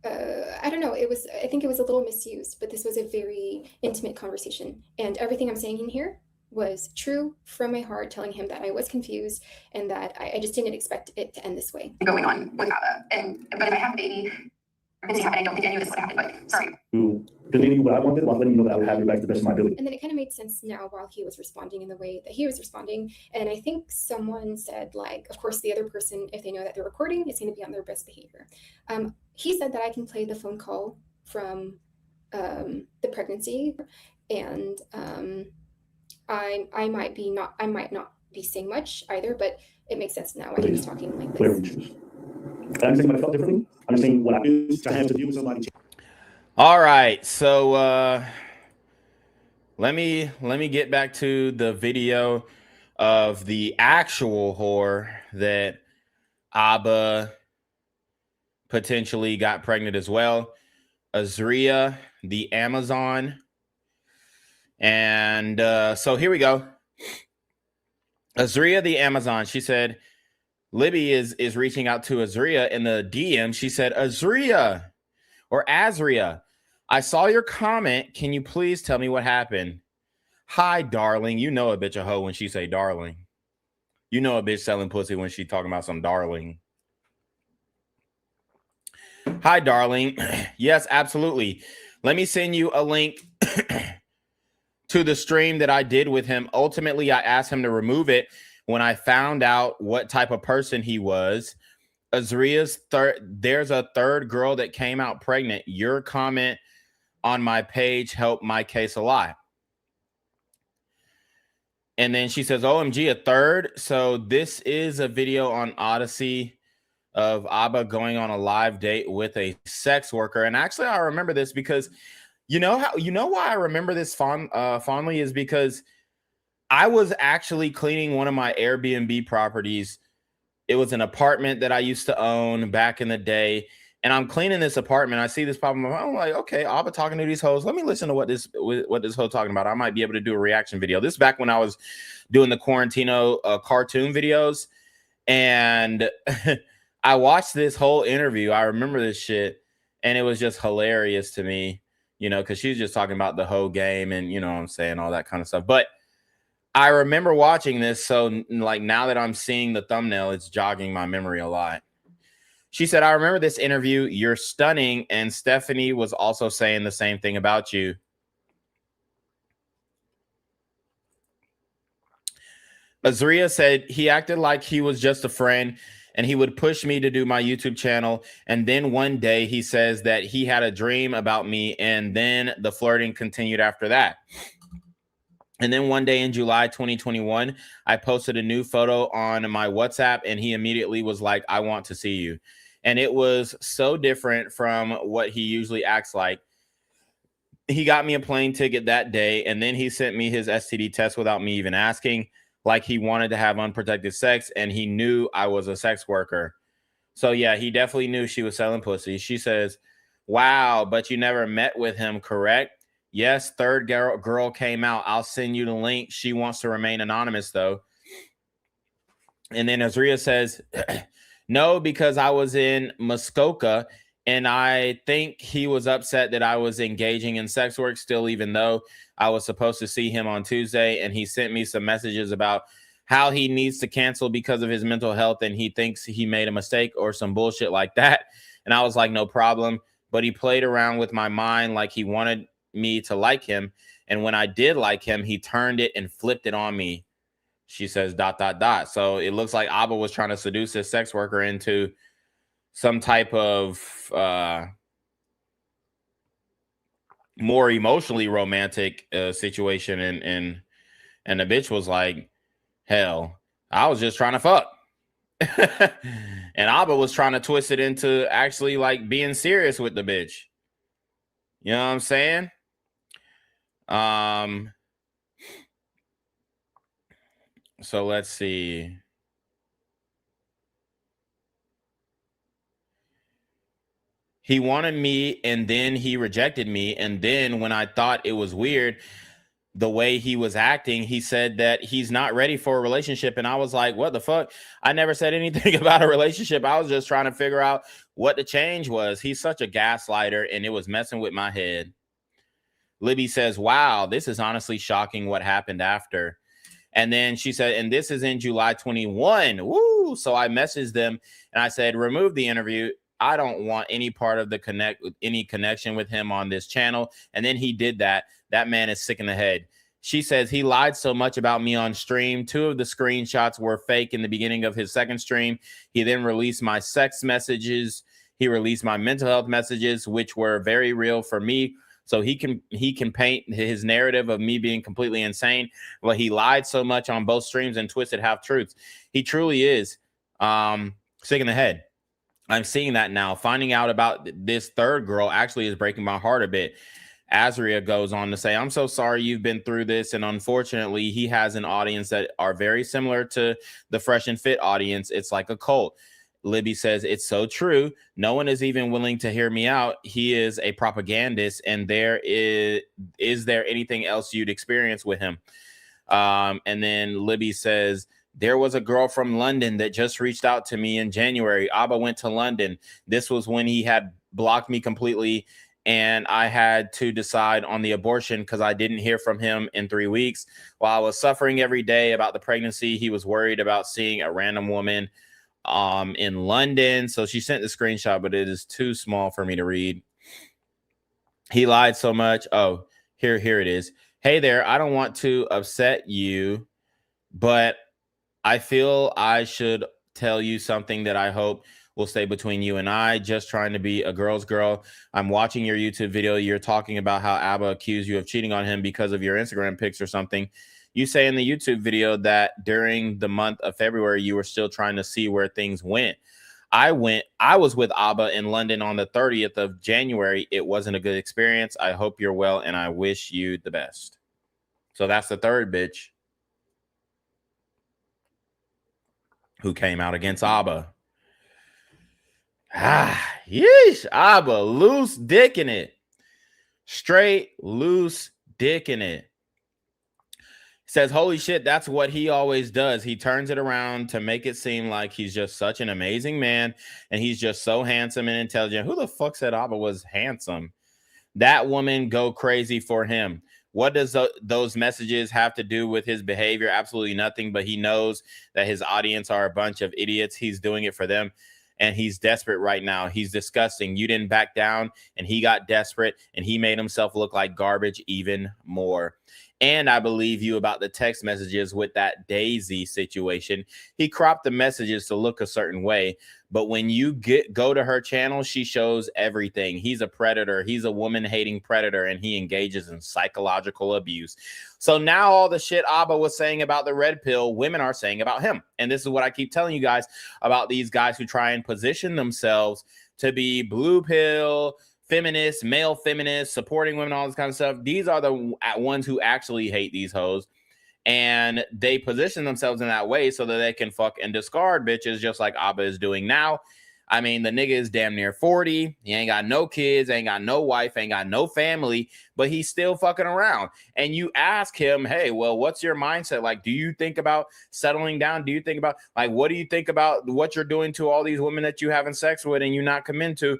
I don't know, I think it was a little misused, but this was a very intimate conversation. And everything I'm saying in here was true from my heart, telling him that I was confused and that I just didn't expect it to end this way. Going on with ABBA, but if I have a baby, I don't think any of this would happen, but sorry. To continue what I wanted while letting you know that I would have your back to the best of my ability. And then it kind of made sense now while he was responding in the way that he was responding. And I think someone said, like, of course, the other person, if they know that they're recording, it's going to be on their best behavior. He said that I can play the phone call from the pregnancy, and I might not be saying much either, but it makes sense now why he was talking like Whatever you this. choose. I'm saying what I felt differently. I'm saying what I used to have to deal with somebody. All right, so let me get back to the video of the actual whore that Abba potentially got pregnant as well. Azria, the Amazon. And so here we go. Azria, the Amazon. She said, Libby is reaching out to Azria in the DM. She said, Azria or Azria, I saw your comment. Can you please tell me what happened? Hi, darling. You know a bitch a hoe when she say darling. You know a bitch selling pussy when she talking about some darling. Hi, darling. Yes, absolutely. Let me send you a link to the stream that I did with him. Ultimately, I asked him to remove it when I found out what type of person he was. Azria's there's a third girl that came out pregnant. Your comment on my page helped my case a lot. And then she says, OMG, a third. So this is a video on Odyssey of Abba going on a live date with a sex worker. And actually, I remember this because you know why I remember this fondly is because I was actually cleaning one of my Airbnb properties. It was an apartment that I used to own back in the day. And I'm cleaning this apartment. I see this problem. I'm like, okay, Abba talking to these hoes. Let me listen to what this hoe talking about. I might be able to do a reaction video. This is back when I was doing the Quarantino cartoon videos. And I watched this whole interview. I remember this shit. And it was just hilarious to me, you know, because she was just talking about the hoe game and, you know what I'm saying, all that kind of stuff. But I remember watching this. So, like, now that I'm seeing the thumbnail, it's jogging my memory a lot. She said, I remember this interview. You're stunning. And Stephanie was also saying the same thing about you. Azria said he acted like he was just a friend and he would push me to do my YouTube channel. And then one day he says that he had a dream about me. And then the flirting continued after that. And then one day in July 2021, I posted a new photo on my WhatsApp and he immediately was like, I want to see you. And it was so different from what he usually acts like. He got me a plane ticket that day, and then he sent me his STD test without me even asking, like he wanted to have unprotected sex, and he knew I was a sex worker. So, yeah, he definitely knew she was selling pussy. She says, wow, but you never met with him, correct? Yes, third girl came out. I'll send you the link. She wants to remain anonymous, though. And then Azria says, no, because I was in Muskoka, and I think he was upset that I was engaging in sex work still, even though I was supposed to see him on Tuesday. And he sent me some messages about how he needs to cancel because of his mental health, and he thinks he made a mistake or some bullshit like that. And I was like, no problem. But he played around with my mind like he wanted me to like him. And when I did like him, he turned it and flipped it on me. She says, ... So it looks like Abba was trying to seduce this sex worker into some type of more emotionally romantic situation. And the bitch was like, hell, I was just trying to fuck. And Abba was trying to twist it into actually like being serious with the bitch. You know what I'm saying? So let's see. He wanted me, and then he rejected me. And then when I thought it was weird, the way he was acting, he said that he's not ready for a relationship. And I was like, what the fuck? I never said anything about a relationship. I was just trying to figure out what the change was. He's such a gaslighter, and it was messing with my head. Libby says, wow, this is honestly shocking what happened after. And then she said, and this is in July 21. Woo! So I messaged them and I said, remove the interview. I don't want any part of any connection with him on this channel. And then he did that. That man is sick in the head. She says he lied so much about me on stream. 2 of the screenshots were fake in the beginning of his second stream. He then released my sex messages. He released my mental health messages, which were very real for me. So he can paint his narrative of me being completely insane. Well, he lied so much on both streams and twisted half-truths. He truly is sick in the head. I'm seeing that now. Finding out about this third girl actually is breaking my heart a bit. Azria goes on to say, I'm so sorry you've been through this. And unfortunately, he has an audience that are very similar to the Fresh and Fit audience. It's like a cult. Libby says, it's so true. No one is even willing to hear me out. He is a propagandist. And is there anything else you'd experience with him? And then Libby says, there was a girl from London that just reached out to me in January. Abba went to London. This was when he had blocked me completely. And I had to decide on the abortion because I didn't hear from him in 3 weeks. While I was suffering every day about the pregnancy, he was worried about seeing a random woman in London. So she sent the screenshot, but it is too small for me to read. He lied so much. Oh, here it is. Hey there, I don't want to upset you, but I feel I should tell you something that I hope will stay between you and I. Just trying to be a girl's girl. I'm watching your YouTube video. You're talking about how Abba accused you of cheating on him because of your Instagram pics or something. You say in the YouTube video that during the month of February, you were still trying to see where things went. I was with Abba in London on the 30th of January. It wasn't a good experience. I hope you're well, and I wish you the best. So that's the third bitch who came out against Abba. Yeesh, Abba, loose dick in it. Straight loose dick in it. Says, holy shit, that's what he always does. He turns it around to make it seem like he's just such an amazing man and he's just so handsome and intelligent. Who the fuck said Abba was handsome? That woman go crazy for him. What does those messages have to do with his behavior? Absolutely nothing, but he knows that his audience are a bunch of idiots. He's doing it for them, and he's desperate right now. He's disgusting. You didn't back down, and he got desperate, and he made himself look like garbage even more. And I believe you about the text messages with that Daisy situation. He cropped the messages to look a certain way. But when you go to her channel, she shows everything. He's a predator. He's a woman-hating predator, and he engages in psychological abuse. So now all the shit Abba was saying about the red pill, women are saying about him. And this is what I keep telling you guys about these guys who try and position themselves to be blue pill, feminists, male feminists, supporting women, all this kind of stuff. These are the ones who actually hate these hoes. And they position themselves in that way so that they can fuck and discard bitches just like Abba is doing now. I mean, the nigga is damn near 40. He ain't got no kids, ain't got no wife, ain't got no family, but he's still fucking around. And you ask him, hey, well, what's your mindset? Like, do you think about settling down? Do you think about, like, what do you think about what you're doing to all these women that you having sex with and you're not committed to?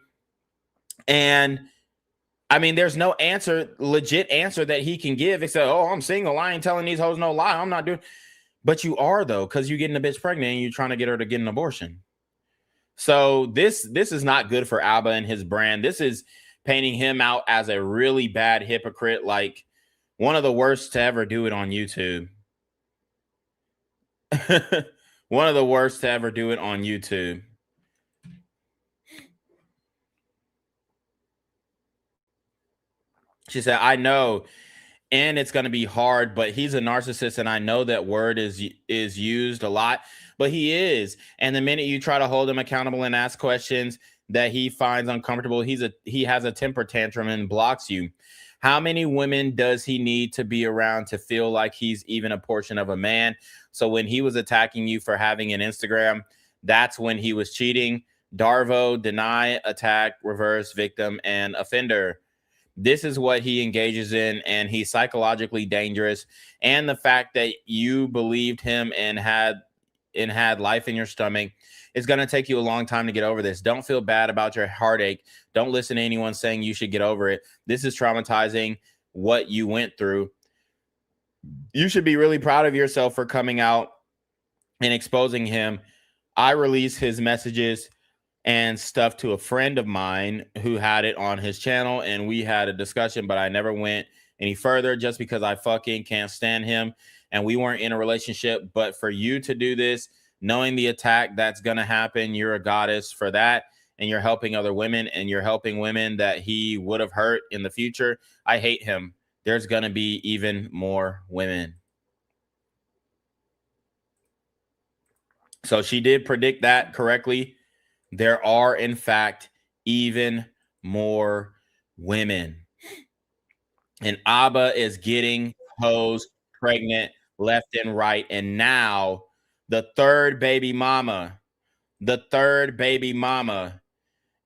And I mean, there's no legit answer that he can give except, oh, I'm single. I ain't telling these hoes no lie. I'm not doing. But you are, though, because you're getting a bitch pregnant and you're trying to get her to get an abortion. So this is not good for Abba and his brand. This is painting him out as a really bad hypocrite, like one of the worst to ever do it on YouTube. One of the worst to ever do it on YouTube. She said, I know, and it's going to be hard, but he's a narcissist, and I know that word is used a lot, but he is. And the minute you try to hold him accountable and ask questions that he finds uncomfortable, he has a temper tantrum and blocks you. How many women does he need to be around to feel like he's even a portion of a man? So when he was attacking you for having an Instagram, that's when he was cheating. Darvo, deny, attack, reverse, victim, and offender. This is what he engages in, and he's psychologically dangerous. And the fact that you believed him and had life in your stomach is going to take you a long time to get over this. Don't feel bad about your heartache. Don't listen to anyone saying you should get over it. This is traumatizing what you went through. You should be really proud of yourself for coming out and exposing him. I release his messages and stuff to a friend of mine who had it on his channel, and we had a discussion, but I never went any further just because I fucking can't stand him and we weren't in a relationship. But for you to do this, knowing the attack that's going to happen, you're a goddess for that, and you're helping other women, and you're helping women that he would have hurt in the future. I hate him. There's going to be even more women. So she did predict that correctly. There are, in fact, even more women. And Abba is getting hoes pregnant left and right. And now the third baby mama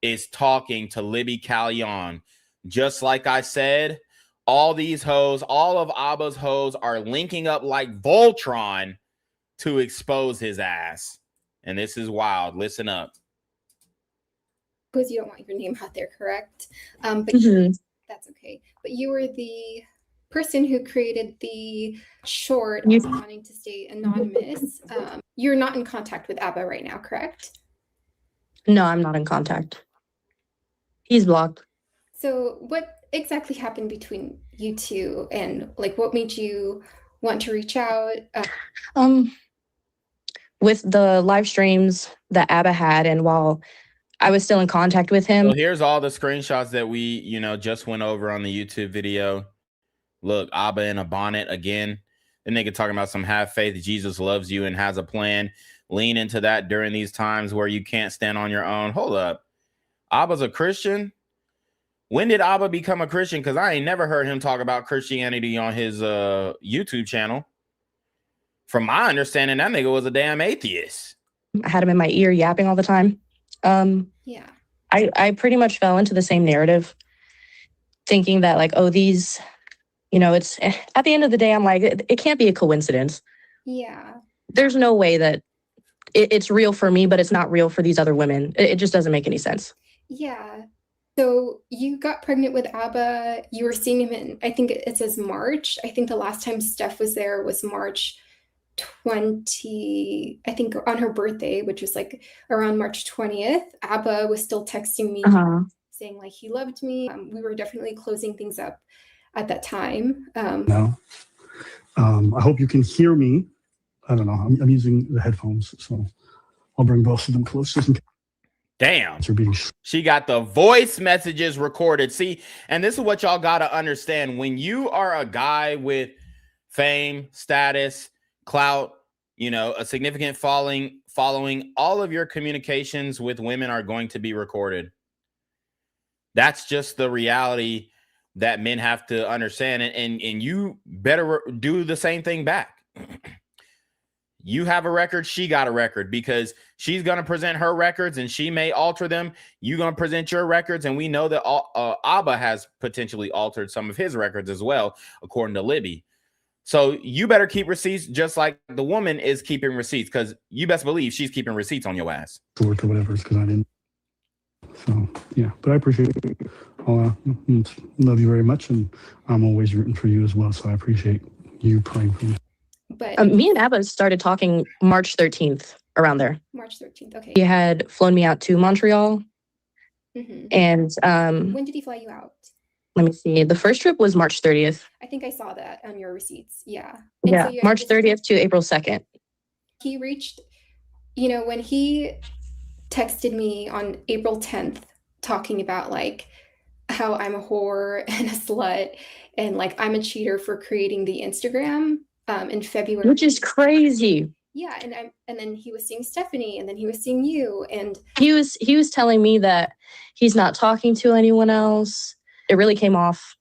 is talking to Libby Callion. Just like I said, all these hoes, all of Abba's hoes are linking up like Voltron to expose his ass. And this is wild. Listen up. Because you don't want your name out there, correct? But that's okay. But you were the person who created the short wanting to stay anonymous. You're not in contact with Abba right now, correct? No, I'm not in contact. He's blocked. So what exactly happened between you two, and like what made you want to reach out? With the live streams that Abba had, and while I was still in contact with him. So here's all the screenshots that we, just went over on the YouTube video. Look, Abba in a bonnet again. The nigga talking about some have faith. Jesus loves you and has a plan. Lean into that during these times where you can't stand on your own. Hold up. Abba's a Christian? When did Abba become a Christian? Because I ain't never heard him talk about Christianity on his YouTube channel. From my understanding, that nigga was a damn atheist. I had him in my ear yapping all the time. Yeah. I pretty much fell into the same narrative, thinking that like, oh, these, it's at the end of the day, I'm like, it can't be a coincidence. Yeah. There's no way that it's real for me, but it's not real for these other women. It just doesn't make any sense. Yeah. So you got pregnant with Abba. You were seeing him in, I think it says March. I think the last time Steph was there was March 20, I think on her birthday, which was like around March 20th. Abba was still texting me saying like he loved me. We were definitely closing things up at that time. No. I hope you can hear me. I don't know. I'm using the headphones, so I'll bring both of them close just in case. Damn. She got the voice messages recorded. See, and this is what y'all got to understand. When you are a guy with fame, status, clout, a significant following, all of your communications with women are going to be recorded. That's just the reality that men have to understand. And you better do the same thing back. You have a record, she got a record, because she's going to present her records and she may alter them. You're going to present your records. And we know that Abba has potentially altered some of his records as well, according to Libby. So you better keep receipts just like the woman is keeping receipts, because you best believe she's keeping receipts on your ass. Or whatever, because I didn't. So, yeah, but I appreciate it. Love you very much, and I'm always rooting for you as well, so I appreciate you praying for me. But me and Abba started talking March 13th, around there. March 13th, okay. He had flown me out to Montreal, and when did he fly you out? Let me see. The first trip was March 30th. I think I saw that on your receipts. Yeah. Yeah, so March 30th to April 2nd. He reached, when he texted me on April 10th, talking about like how I'm a whore and a slut and like I'm a cheater for creating the Instagram in February. Which is crazy. Yeah, and then he was seeing Stephanie, and then he was seeing you, and he was telling me that he's not talking to anyone else. It really came off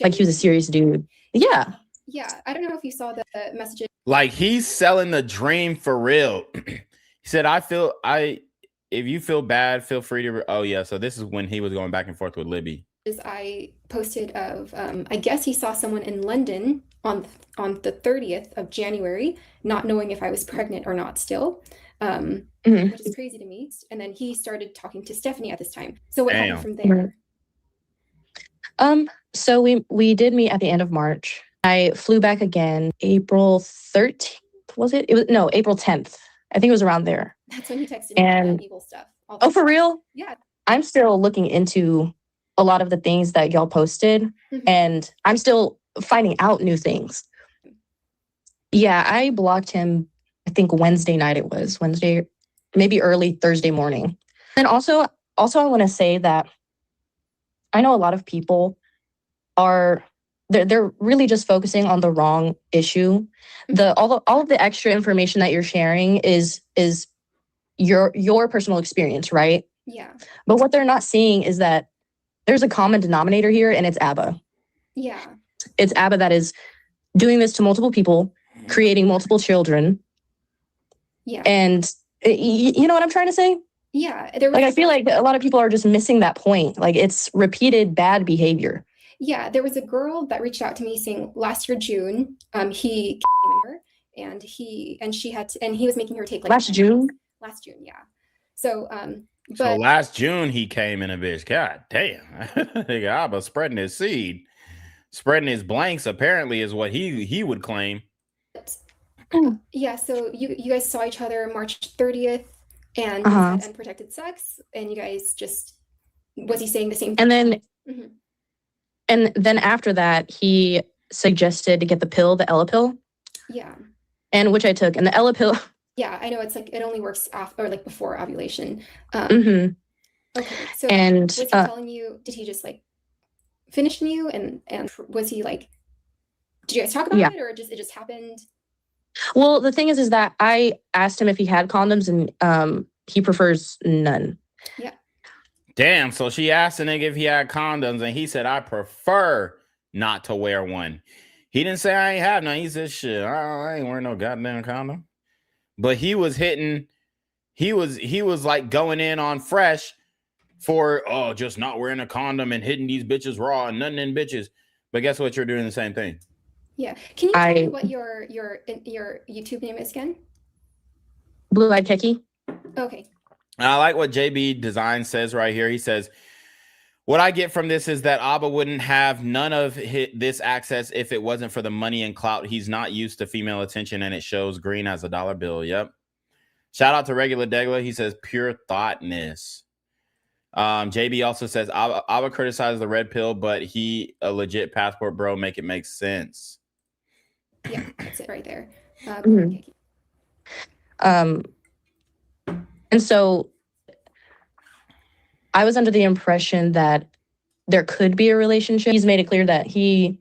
like he was a serious dude. Yeah. Yeah. I don't know if you saw the messages. Like he's selling the dream for real. He said, if you feel bad, feel free to. Oh, yeah. So this is when he was going back and forth with Libby. I posted of, I guess he saw someone in London on the 30th of January, not knowing if I was pregnant or not still, which is crazy to me. And then he started talking to Stephanie at this time. So what happened from there? So we did meet at the end of March. I flew back again April 13th, was it? April 10th. I think it was around there. That's when he texted me about evil stuff all Oh, that for stuff. real? Yeah. I'm still looking into a lot of the things that y'all posted, and I'm still finding out new things. Yeah, I blocked him, I think Wednesday night it was. Wednesday, maybe early Thursday morning. And also I want to say that I know a lot of people are they're really just focusing on the wrong issue. All of the extra information that you're sharing is your personal experience, right? Yeah. But what they're not seeing is that there's a common denominator here, and it's ABBA. Yeah. It's ABBA that is doing this to multiple people, creating multiple children. Yeah. And you know what I'm trying to say? Yeah. Like, I feel like a lot of people are just missing that point. Like, it's repeated bad behavior. Yeah, there was a girl that reached out to me saying last year June, he came in her, and he was making her take like Last June, yeah. So so last June he came in a bitch. God damn, nigga, Abba spreading his seed, spreading his blanks. Apparently, is what he would claim. Yeah, so you guys saw each other March 30th, and you had unprotected sex, and you guys just was he saying the same thing? And then after that, he suggested to get the pill, the Ella pill. Yeah. And which I took. And the Ella pill. Yeah, I know it's like it only works after or like before ovulation. Okay. So and was he telling you? Did he just like finish you? And was he like? Did you guys talk about it, or it just happened? Well, the thing is that I asked him if he had condoms, and he prefers none. Yeah. Damn, so she asked the nigga if he had condoms, and he said, I prefer not to wear one. He didn't say I ain't have none. He said, shit, I ain't wearing no goddamn condom. But he was hitting, he was like going in on fresh for, just not wearing a condom and hitting these bitches raw and nothing in bitches. But guess what? You're doing the same thing. Yeah. Can you tell me what your YouTube name is again? Blue Eyed Techie. Okay. I like what JB Design says right here. He says, what I get from this is that Abba wouldn't have none of this access if it wasn't for the money and clout. He's not used to female attention, and it shows green as a dollar bill. Yep. Shout out to Regular Degla. He says, pure thoughtness. JB also says, Abba criticizes the red pill, but he a legit passport bro. Make it make sense. Yeah, that's it right there. And so I was under the impression that there could be a relationship. He's made it clear that he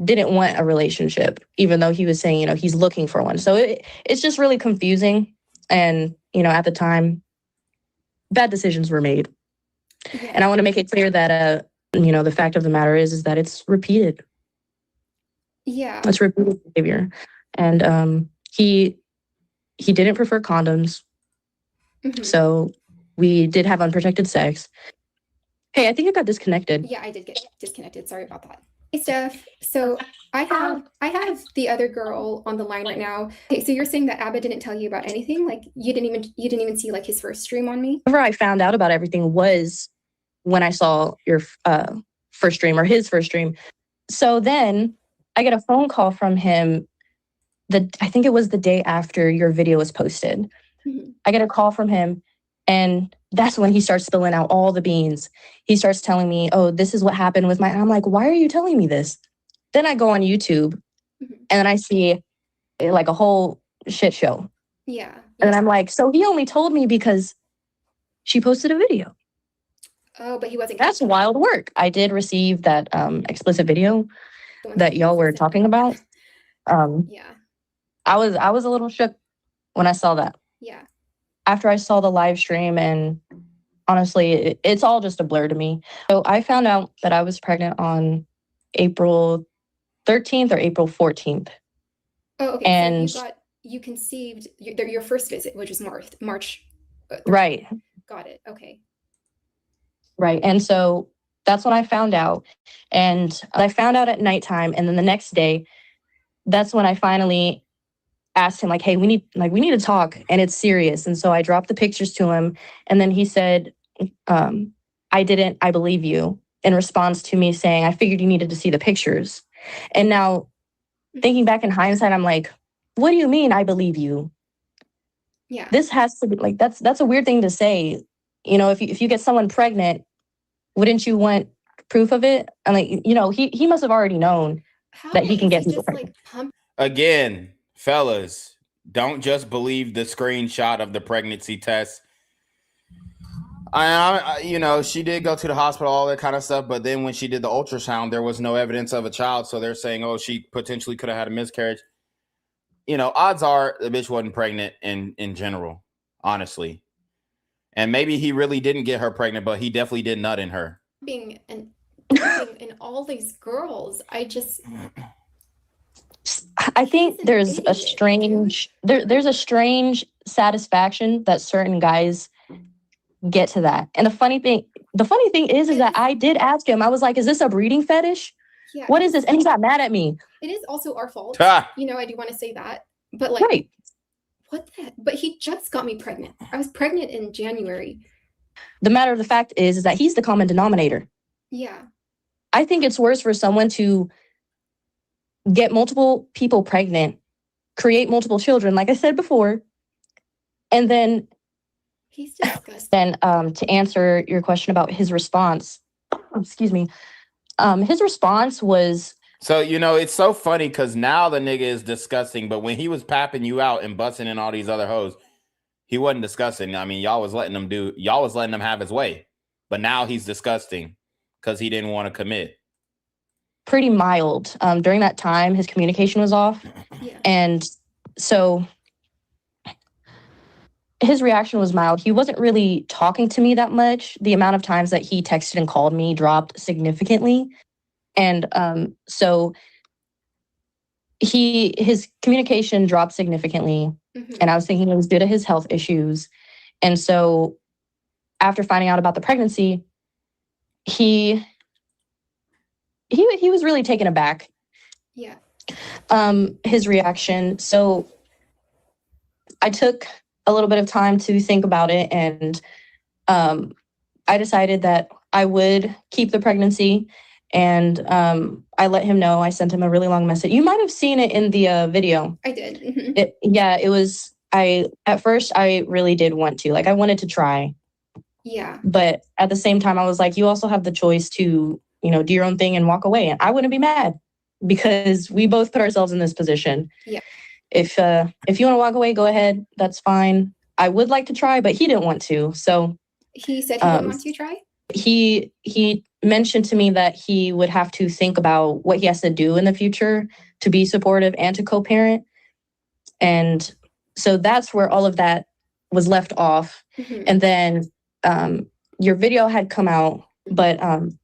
didn't want a relationship, even though he was saying, he's looking for one. So it's just really confusing. And, at the time, bad decisions were made. Yeah. And I want to make it clear that, the fact of the matter is that it's repeated. Yeah. It's repeated behavior. And he didn't prefer condoms. So we did have unprotected sex. Hey, I think I got disconnected. Yeah, I did get disconnected. Sorry about that. Hey, Steph. So I have the other girl on the line right now. Okay, so you're saying that Abba didn't tell you about anything? Like you didn't even see like his first stream on me? Whenever I found out about everything was when I saw your first stream or his first stream. So then I get a phone call from him. I think it was the day after your video was posted. I get a call from him, and that's when he starts spilling out all the beans. He starts telling me, oh, this is what happened with and I'm like, why are you telling me this? Then I go on YouTube and then I see like a whole shit show. Yeah. And I'm like, so he only told me because she posted a video. Oh, but he wasn't. That's wild work. I did receive that explicit video that y'all were talking about. Yeah. I was a little shook when I saw that. Yeah. After I saw the live stream, and honestly, it's all just a blur to me. So I found out that I was pregnant on April 13th or April 14th. Oh, okay. And so you conceived your first visit, which was March. Right. Got it. Okay. Right. And so that's when I found out. And I found out at nighttime. And then the next day, that's when I finally asked him, like, hey, we need to talk, and it's serious. And so I dropped the pictures to him, and then he said, I believe you, in response to me saying, I figured you needed to see the pictures. And now thinking back in hindsight, I'm like, what do you mean I believe you? Yeah. This has to be like, that's a weird thing to say. You know, if you get someone pregnant, wouldn't you want proof of it? And like, you know, he must have already known that he can get people pregnant. Again, fellas, don't just believe the screenshot of the pregnancy test. You know, she did go to the hospital, all that kind of stuff. But then when she did the ultrasound, there was no evidence of a child. So they're saying, oh, she potentially could have had a miscarriage. You know, odds are the bitch wasn't pregnant in general, honestly. And maybe he really didn't get her pregnant, but he definitely did nut in her. Being in all these girls, I think there's a strange there's a strange satisfaction that certain guys get to that. And the funny thing is that I did ask him. I was like, is this a breeding fetish? Yeah. What is this? And he got mad at me. It is also our fault. Ah. You know, I do want to say that. But like, right. What the? But he just got me pregnant. I was pregnant in January. The matter of the fact is that he's the common denominator. Yeah. I think it's worse for someone to get multiple people pregnant, create multiple children, like I said before, and then he's disgusting. Then to answer your question about his response, excuse me, his response was. So, you know, it's so funny because now the nigga is disgusting, but when he was papping you out and busting in all these other hoes, he wasn't disgusting. I mean, y'all was letting him have his way, but now he's disgusting because he didn't want to commit. Pretty mild. During that time, his communication was off. Yeah. And so his reaction was mild. He wasn't really talking to me that much. The amount of times that he texted and called me dropped significantly. And so his communication dropped significantly. Mm-hmm. And I was thinking it was due to his health issues. And so after finding out about the pregnancy, he was really taken aback. Yeah. His reaction. So I took a little bit of time to think about it, and I decided that I would keep the pregnancy, and I let him know. I sent him a really long message. You might have seen it in the video. I did. Mm-hmm. It was, at first I really did want to, like, I wanted to try. Yeah. But at the same time, I was like, you also have the choice to, you know, do your own thing and walk away. And I wouldn't be mad because we both put ourselves in this position. Yeah. If you want to walk away, go ahead. That's fine. I would like to try, but he didn't want to. So he said he didn't want to try? He mentioned to me that he would have to think about what he has to do in the future to be supportive and to co-parent. And so that's where all of that was left off. Mm-hmm. And then your video had come out, but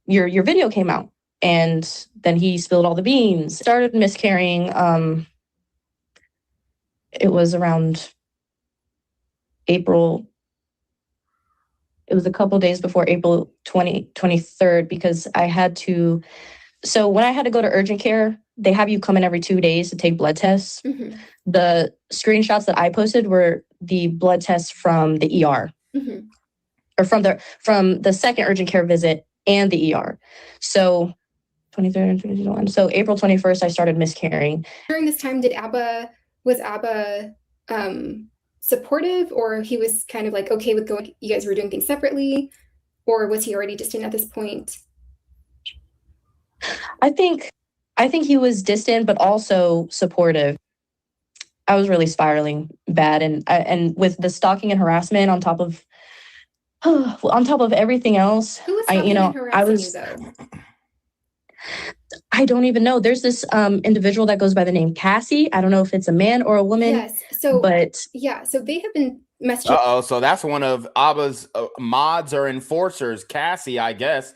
your video came out, and then he spilled all the beans, started miscarrying. It was around April. It was a couple days before April 23rd, because I had to. So when I had to go to urgent care, they have you come in every 2 days to take blood tests. Mm-hmm. The screenshots that I posted were the blood tests from the ER. Mm-hmm. Or from the second urgent care visit and the ER. So 23rd and 21. So April 21st, I started miscarrying. During this time, was Abba supportive, or he was kind of like okay with going, you guys were doing things separately, or was he already distant at this point? I think he was distant, but also supportive. I was really spiraling bad, and with the stalking and harassment on top of everything else. Who was stalking and harassing you, though? I don't even know. There's this individual that goes by the name Cassie. I don't know if it's a man or a woman. Yes. So they have been messaging. So that's one of Abba's mods or enforcers. Cassie, I guess,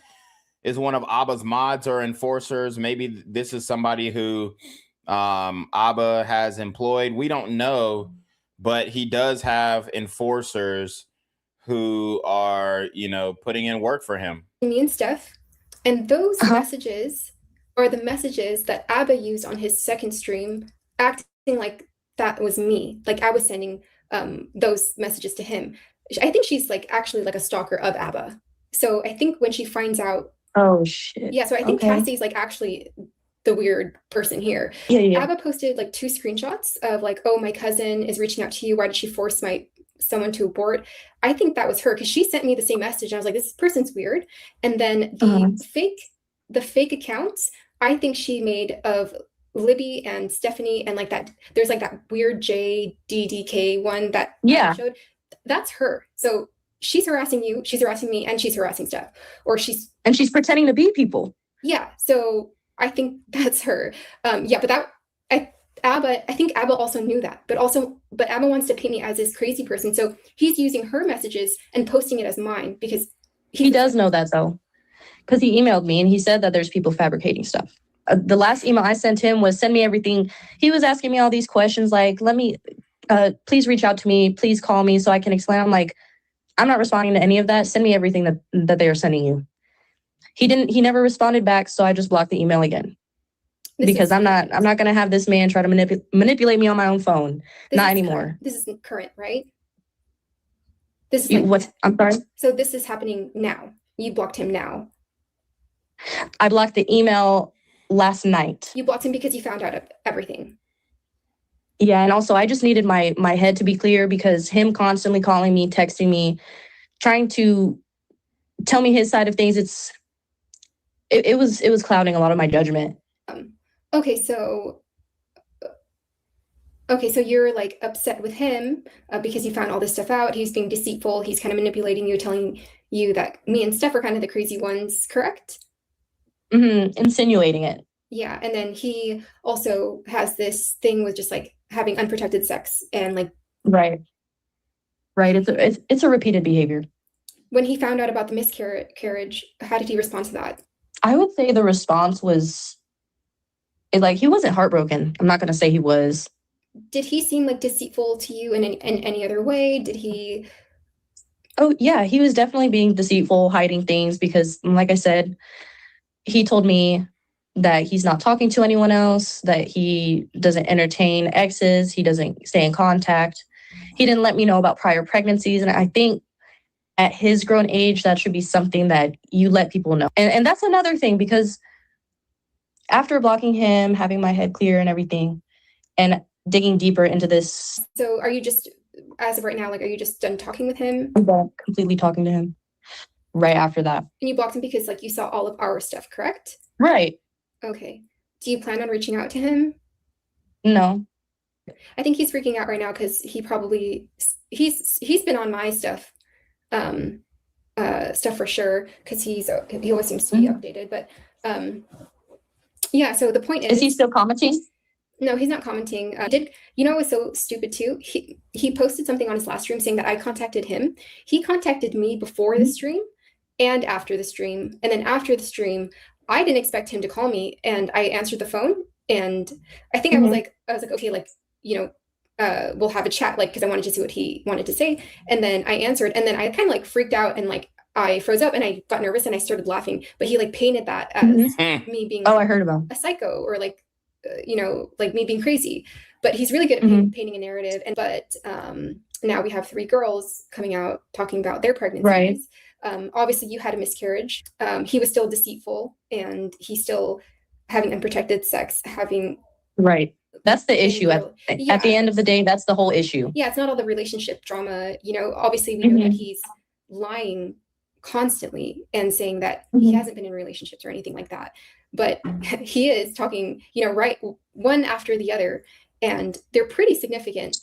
is one of Abba's mods or enforcers. Maybe this is somebody who Abba has employed. We don't know, but he does have enforcers who are, you know, putting in work for him. Me and Steph. And those messages are the messages that Abba used on his second stream, acting like that was me. Like I was sending those messages to him. I think she's like actually like a stalker of Abba. So I think when she finds out. Oh, shit. Yeah. So I think Cassie's like actually the weird person here. Yeah. Abba posted like 2 screenshots of like, oh, my cousin is reaching out to you. Why did she force my someone to abort. I think that was her because she sent me the same message. And I was like, this person's weird. And then the fake accounts, I think she made of Libby and Stephanie and like that. There's like that weird JDDK one that I showed. That's her. So she's harassing you, she's harassing me, and she's harassing Steph. Or she's pretending to be people. Yeah. So I think that's her. But I think Abba also knew that, but Abba wants to paint me as this crazy person. So he's using her messages and posting it as mine because he does know that though, because he emailed me and he said that there's people fabricating stuff. The last email I sent him was send me everything. He was asking me all these questions like, please reach out to me, please call me so I can explain. I'm like, I'm not responding to any of that. Send me everything that they are sending you. He never responded back, so I just blocked the email again. Because I'm not going to have this man try to manipulate me on my own phone. Not anymore. This isn't current, right? This is what? I'm sorry. So this is happening now. You blocked him now. I blocked the email last night. You blocked him because you found out everything. Yeah, and also I just needed my head to be clear because him constantly calling me, texting me, trying to tell me his side of things. It was clouding a lot of my judgment. Okay, so you're like upset with him because you found all this stuff out. He's being deceitful. He's kind of manipulating you, telling you that me and Steph are kind of the crazy ones, correct? Insinuating it. Yeah, and then he also has this thing with just like having unprotected sex and like. Right. It's a repeated behavior. When he found out about the miscarriage, how did he respond to that? I would say the response was like he wasn't heartbroken. I'm not going to say he was. Did he seem like deceitful to you in any other way? Did he? Oh, yeah, he was definitely being deceitful, hiding things because, like I said, he told me that he's not talking to anyone else, that he doesn't entertain exes, he doesn't stay in contact. He didn't let me know about prior pregnancies. And I think at his grown age, that should be something that you let people know. And that's another thing, because after blocking him, having my head clear and everything, and digging deeper into this. So are you just, as of right now, like, are you just done talking with him? I'm done completely talking to him right after that. And you blocked him because like you saw all of our stuff, correct? Right. Okay. Do you plan on reaching out to him? No. I think he's freaking out right now because he's been on my stuff, stuff for sure, because he always seems to be updated. But yeah. So the point is he still commenting? No, he's not commenting. It was so stupid too. He posted something on his last stream saying that I contacted him. He contacted me before the stream and after the stream, and then after the stream, I didn't expect him to call me, and I answered the phone, and I think I was like, okay, like, we'll have a chat, like, because I wanted to see what he wanted to say, and then I answered, and then I kind of like freaked out, and like I froze up, and I got nervous, and I started laughing, but he like painted that as me being I heard about a psycho, or like, like me being crazy. But he's really good at painting a narrative, but now we have 3 girls coming out talking about their pregnancies. Right. Obviously you had a miscarriage. He was still deceitful, and he's still having unprotected sex, right. That's the issue. At the end of the day, that's the whole issue. Yeah, it's not all the relationship drama. Obviously we know that he's lying constantly and saying that he hasn't been in relationships or anything like that. But he is talking, right, one after the other, and they're pretty significant.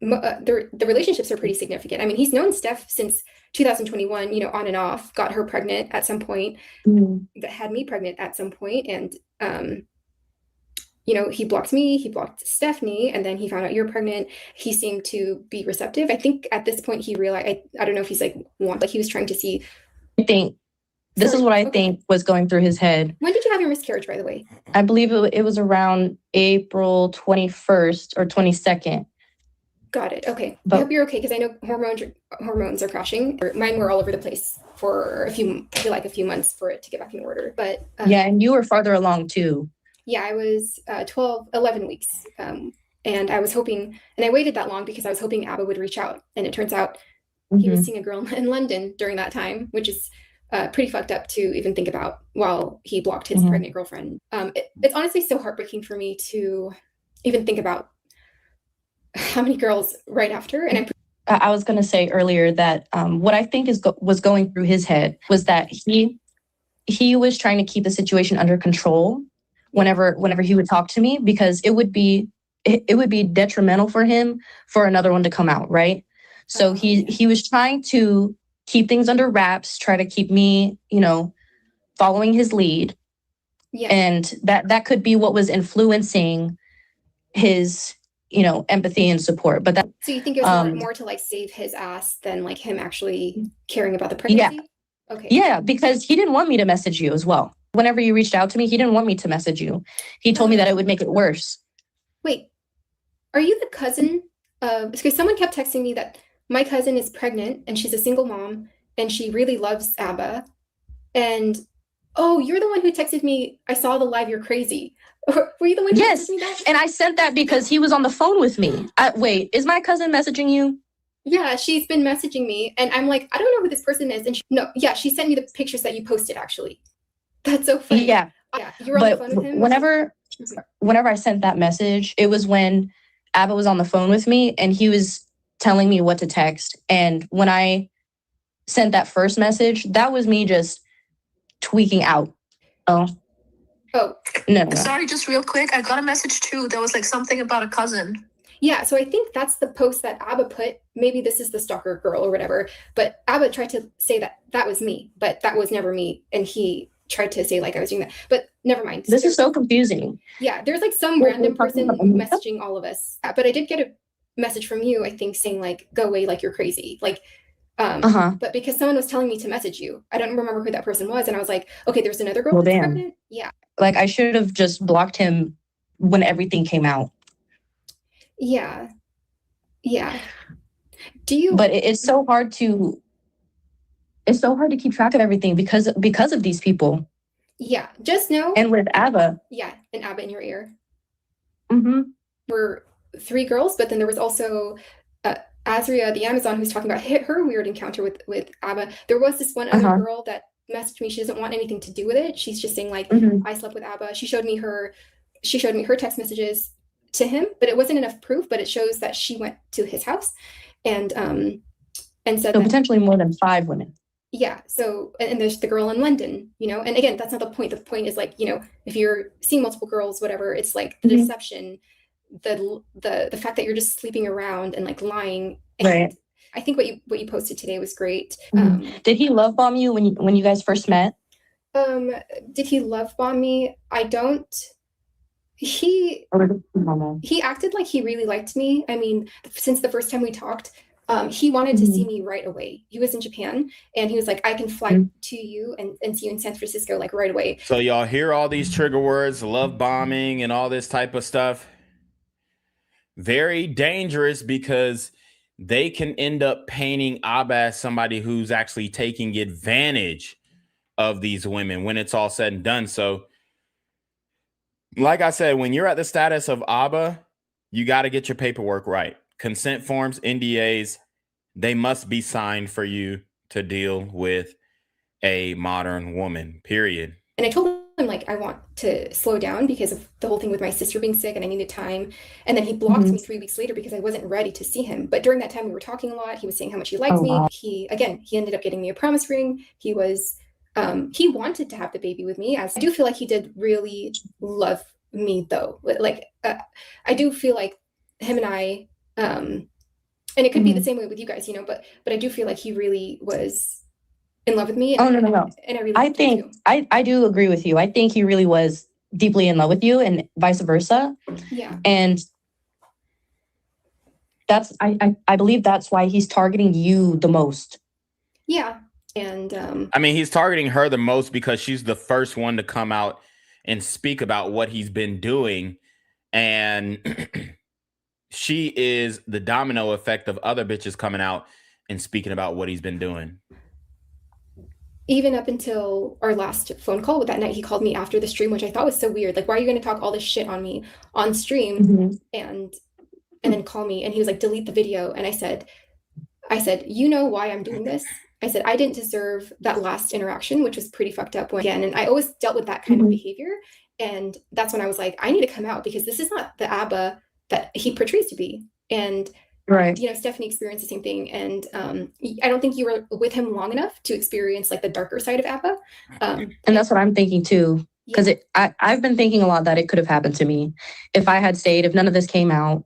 The relationships are pretty significant. I mean, he's known Steph since 2021, on and off, got her pregnant at some point, that had me pregnant at some point. And, he blocked me, he blocked Stephanie, and then he found out you're pregnant. He seemed to be receptive. I think at this point he realized, I don't know if he's like he was trying to see. I think this is what I think was going through his head. When did you have your miscarriage, by the way? I believe it was around April 21st or 22nd. Got it. Okay. I hope you're okay, because I know hormones are crashing. Mine were all over the place for a few months for it to get back in order. But yeah, and you were farther along too. Yeah, I was 11 weeks. And I was hoping, and I waited that long because I was hoping Abba would reach out. And it turns out he was seeing a girl in London during that time, which is pretty fucked up to even think about, while he blocked his pregnant girlfriend. It's honestly so heartbreaking for me to even think about how many girls right after. And I was going to say earlier that what I think was going through his head was that he was trying to keep the situation under control whenever he would talk to me, because it would be detrimental for him for another one to come out, right? So he was trying to keep things under wraps, try to keep me, following his lead. Yeah. And that could be what was influencing his, empathy and support. But so you think it was more to like save his ass than like him actually caring about the pregnancy? Yeah. Okay. Yeah, because he didn't want me to message you as well. Whenever you reached out to me, he didn't want me to message you. He told me that it would make it worse. Wait, are you the cousin of, because someone kept texting me that my cousin is pregnant and she's a single mom and she really loves ABBA. And oh, you're the one who texted me, I saw the live, you're crazy. Were you the one who texted me that? And I sent that because he was on the phone with me. Wait, is my cousin messaging you? Yeah, she's been messaging me and I'm like, I don't know who this person is. And she sent me the pictures that you posted actually. That's so funny. Yeah. Yeah, you were on the phone with him? Whenever I sent that message, it was when ABBA was on the phone with me and he was telling me what to text. And when I sent that first message, that was me just tweaking out. Oh. No. Sorry, just real quick. I got a message too. There was like something about a cousin. Yeah, so I think that's the post that ABBA put. Maybe this is the stalker girl or whatever. But ABBA tried to say that was me, but that was never me. And he tried to say like I was doing that. But never mind. This is so confusing. Yeah, there's like some random person messaging all of us. But I did get a message from you, I think, saying like, go away, like you're crazy. Like, but because someone was telling me to message you, I don't remember who that person was. And I was like, okay, there's another girl that's pregnant. Yeah. Like I should have just blocked him when everything came out. Yeah. Yeah. But it's so hard to keep track of everything because of these people. Yeah. Just know. And with ABBA. Yeah. And ABBA in your ear. Mm-hmm. We're 3 girls, but then there was also Azria, the Amazon, who's talking about her weird encounter with ABBA. There was this one other girl that messaged me. She doesn't want anything to do with it. She's just saying like, I slept with ABBA. She showed me her text messages to him, but it wasn't enough proof, but it shows that she went to his house and said so potentially more than 5 women. Yeah. So, and there's the girl in London, and again, that's not the point. The point is like, if you're seeing multiple girls, whatever, it's like the deception, the fact that you're just sleeping around and like lying. And right. I think what you posted today was great. Did he love bomb you when you guys first met? Did he love bomb me? I don't. He acted like he really liked me. I mean, since the first time we talked, he wanted to see me right away. He was in Japan and he was like, I can fly to you and see you in San Francisco like right away. So y'all hear all these trigger words, love bombing and all this type of stuff. Very dangerous because they can end up painting ABBA as somebody who's actually taking advantage of these women when it's all said and done. So like I said, when you're at the status of ABBA, you got to get your paperwork right. Consent forms, NDAs, they must be signed for you to deal with a modern woman, period. And I told him, like, I want to slow down because of the whole thing with my sister being sick and I needed time. And then he blocked me 3 weeks later because I wasn't ready to see him. But during that time, we were talking a lot. He was saying how much he liked me. Wow. He ended up getting me a promise ring. He wanted to have the baby with me. I do feel like he did really love me though. Like, I do feel like him and I, and it could be the same way with you guys, but I do feel like he really was in love with me. And, no. And I think I do agree with you. I think he really was deeply in love with you and vice versa. Yeah. And that's, I believe that's why he's targeting you the most. Yeah. And I mean, he's targeting her the most because she's the first one to come out and speak about what he's been doing. And she is the domino effect of other bitches coming out and speaking about what he's been doing. Even up until our last phone call with that night, he called me after the stream, which I thought was so weird. Like, why are you going to talk all this shit on me on stream and then call me? And he was like, delete the video. And I said, you know why I'm doing this? I said, I didn't deserve that last interaction, which was pretty fucked up again. And I always dealt with that kind of behavior. And that's when I was like, I need to come out because this is not the ABBA that he portrays to be. And Right. you know, Stephanie experienced the same thing, and I don't think you were with him long enough to experience like the darker side of ABBA. And that's what I'm thinking too, because I've been thinking a lot that it could have happened to me if I had stayed, if none of this came out.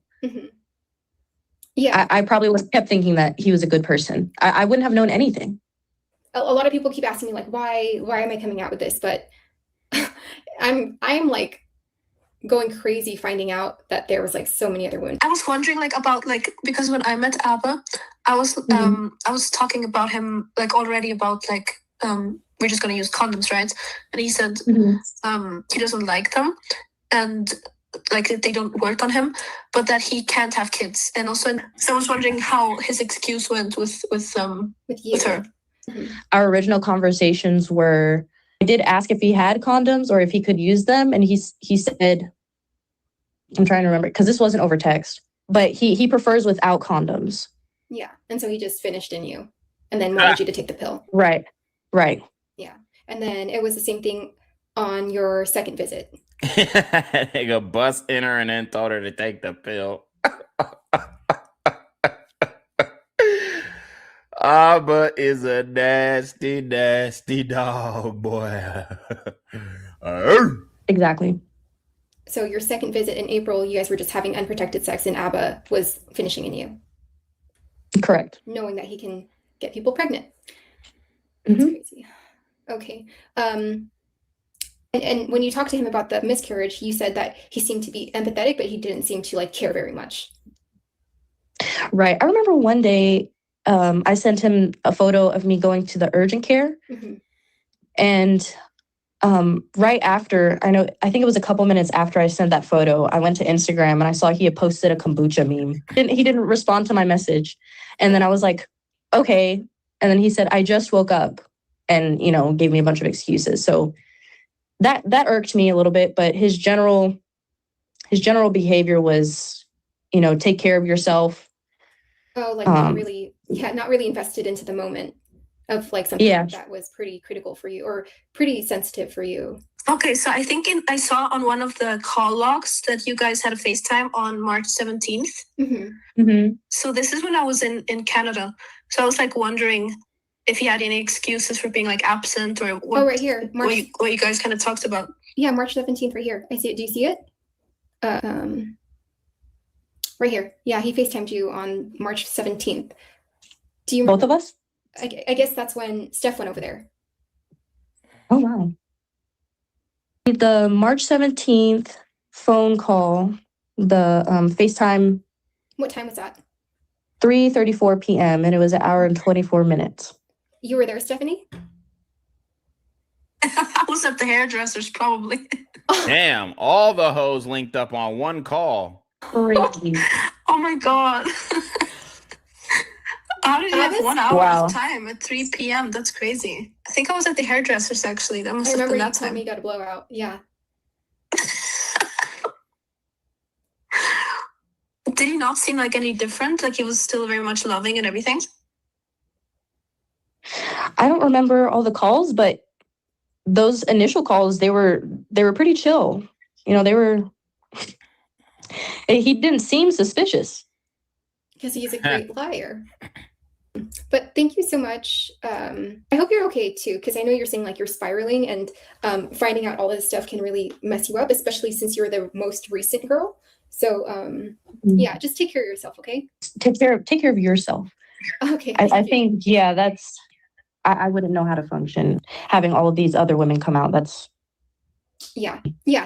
Yeah, I probably would have kept thinking that he was a good person. I wouldn't have known anything. a lot of people keep asking me like, why am I coming out with this? But I'm like going crazy finding out that there was like so many other women. I was wondering like about like, because when I met Abba, I was I was talking about him like already about like we're just gonna use condoms, right? And he said he doesn't like them and like they don't work on him, but that he can't have kids. And also, so I was wondering how his excuse went with her. Our original conversations were, I did ask if he had condoms or if he could use them, and he said, I'm trying to remember because this wasn't over text, but he prefers without condoms. Yeah, and so he just finished in you, and then wanted you to take the pill. Right. Yeah, and then it was the same thing on your second visit. Nigga bust in her and then told her to take the pill. Abba is a nasty, nasty dog, boy. Exactly. So your second visit in April, you guys were just having unprotected sex, and Abba was finishing in you. Correct. Knowing that he can get people pregnant. That's crazy. Okay. And when you talked to him about the miscarriage, you said that he seemed to be empathetic, but he didn't seem to like care very much. Right. I remember one day I sent him a photo of me going to the urgent care. And right after, I think it was a couple minutes after I sent that photo, I went to Instagram and I saw he had posted a kombucha meme. He didn't respond to my message. And then I was like, okay. And then he said, I just woke up, and, you know, gave me a bunch of excuses. So that irked me a little bit, but his general behavior was, you know, take care of yourself. Oh, like not really invested into the moment of like something that was pretty critical for you or pretty sensitive for you. Okay, so I think I saw on one of the call logs that you guys had a FaceTime on March 17th. So this is when I was in Canada. So I was like wondering if he had any excuses for being like absent or what. Oh, right here. What you guys kind of talked about. Yeah, March 17th right here. I see it. Do you see it? Right here. Yeah, he FaceTimed you on March 17th. Do you both of us? I guess that's when Steph went over there. Oh, wow. The March 17th phone call, the FaceTime. What time was that? 3:34 p.m. and it was 1 hour and 24 minutes. You were there, Stephanie? I was at the hairdresser's probably. Damn, all the hoes linked up on one call. Crazy. Oh my God. How did you have 1 hour of time at 3 p.m.? That's crazy. I think I was at the hairdresser's actually. That must have been that time. I remember you got a blowout. Yeah. Did he not seem like any different? Like he was still very much loving and everything? I don't remember all the calls, but those initial calls, they were pretty chill. You know, he didn't seem suspicious. Because he's a great liar. But thank you so much. I hope you're okay too, because I know you're saying like you're spiraling, and finding out all this stuff can really mess you up, especially since you're the most recent girl. So yeah, just take care of yourself, okay? Take care of yourself. Okay. I think, yeah, that's, I wouldn't know how to function having all of these other women come out. That's. Yeah,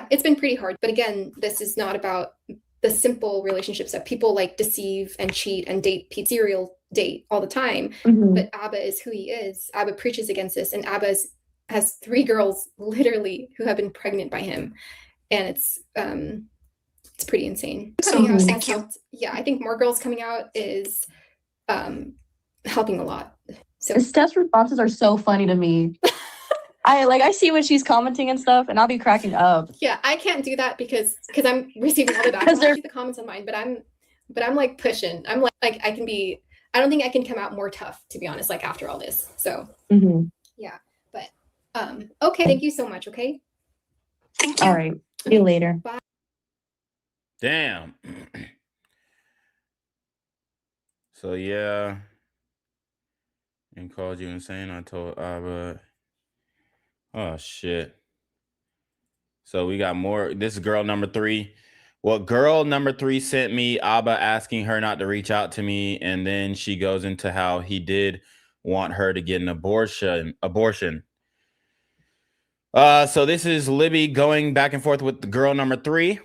it's been pretty hard. But again, this is not about the simple relationships that people like deceive and cheat and serial date all the time. But Abba is who he is. Abba preaches against this, and Abba has 3 girls literally who have been pregnant by him, and it's pretty insane. So thank you. Yeah, I think more girls coming out is helping a lot. So Steph's responses are so funny to me. I see when she's commenting and stuff, and I'll be cracking up. Yeah, I can't do that because I'm receiving all the backlash. I see the comments on mine, but I'm like pushing. I'm like I can be. I don't think I can come out more tough, to be honest. Like after all this, so yeah. But okay, thank you so much. Okay. Thank you. All right. See you later. Bye. Damn. So yeah, and called you insane. I told Abba. Oh shit. So we got more. This is girl number 3. Well, girl number 3 sent me Abba asking her not to reach out to me, and then she goes into how he did want her to get an abortion. So this is Libby going back and forth with the girl number 3.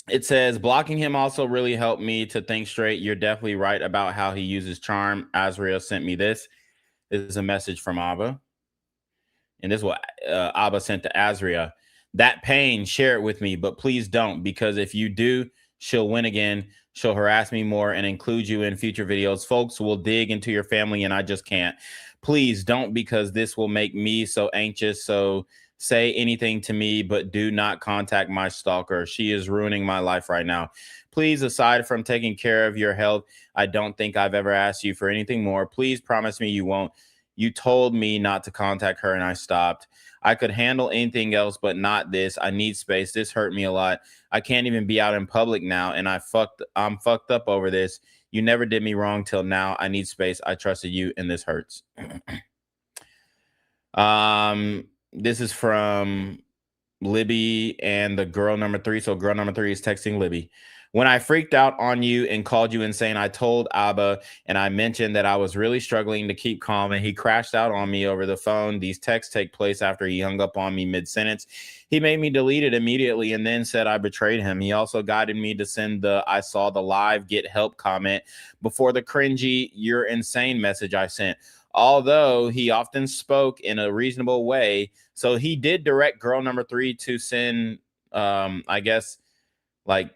It says, blocking him also really helped me to think straight. You're definitely right about how he uses charm. Azrael sent me this. This is a message from Abba. And this is what Abba sent to Azrael. That pain, share it with me, but please don't, because if you do, she'll win again. She'll harass me more and include you in future videos. Folks will dig into your family and I just can't. Please don't, because this will make me so anxious. So say anything to me, but do not contact my stalker. She is ruining my life right now. Please, aside from taking care of your health, I don't think I've ever asked you for anything more. Please promise me you won't. You told me not to contact her and I stopped. I could handle anything else, but not this. I need space. This hurt me a lot. I can't even be out in public now, and I'm fucked up over this. You never did me wrong till now. I need space. I trusted you, and this hurts. This is from Libby and the girl number 3. So girl number 3 is texting Libby. When I freaked out on you and called you insane, I told Abba and I mentioned that I was really struggling to keep calm, and he crashed out on me over the phone. These texts take place after he hung up on me mid-sentence. He made me delete it immediately and then said I betrayed him. He also guided me to send the I saw the live get help comment before the cringy you're insane message I sent. Although he often spoke in a reasonable way, so he did direct girl number 3 to send, I guess, like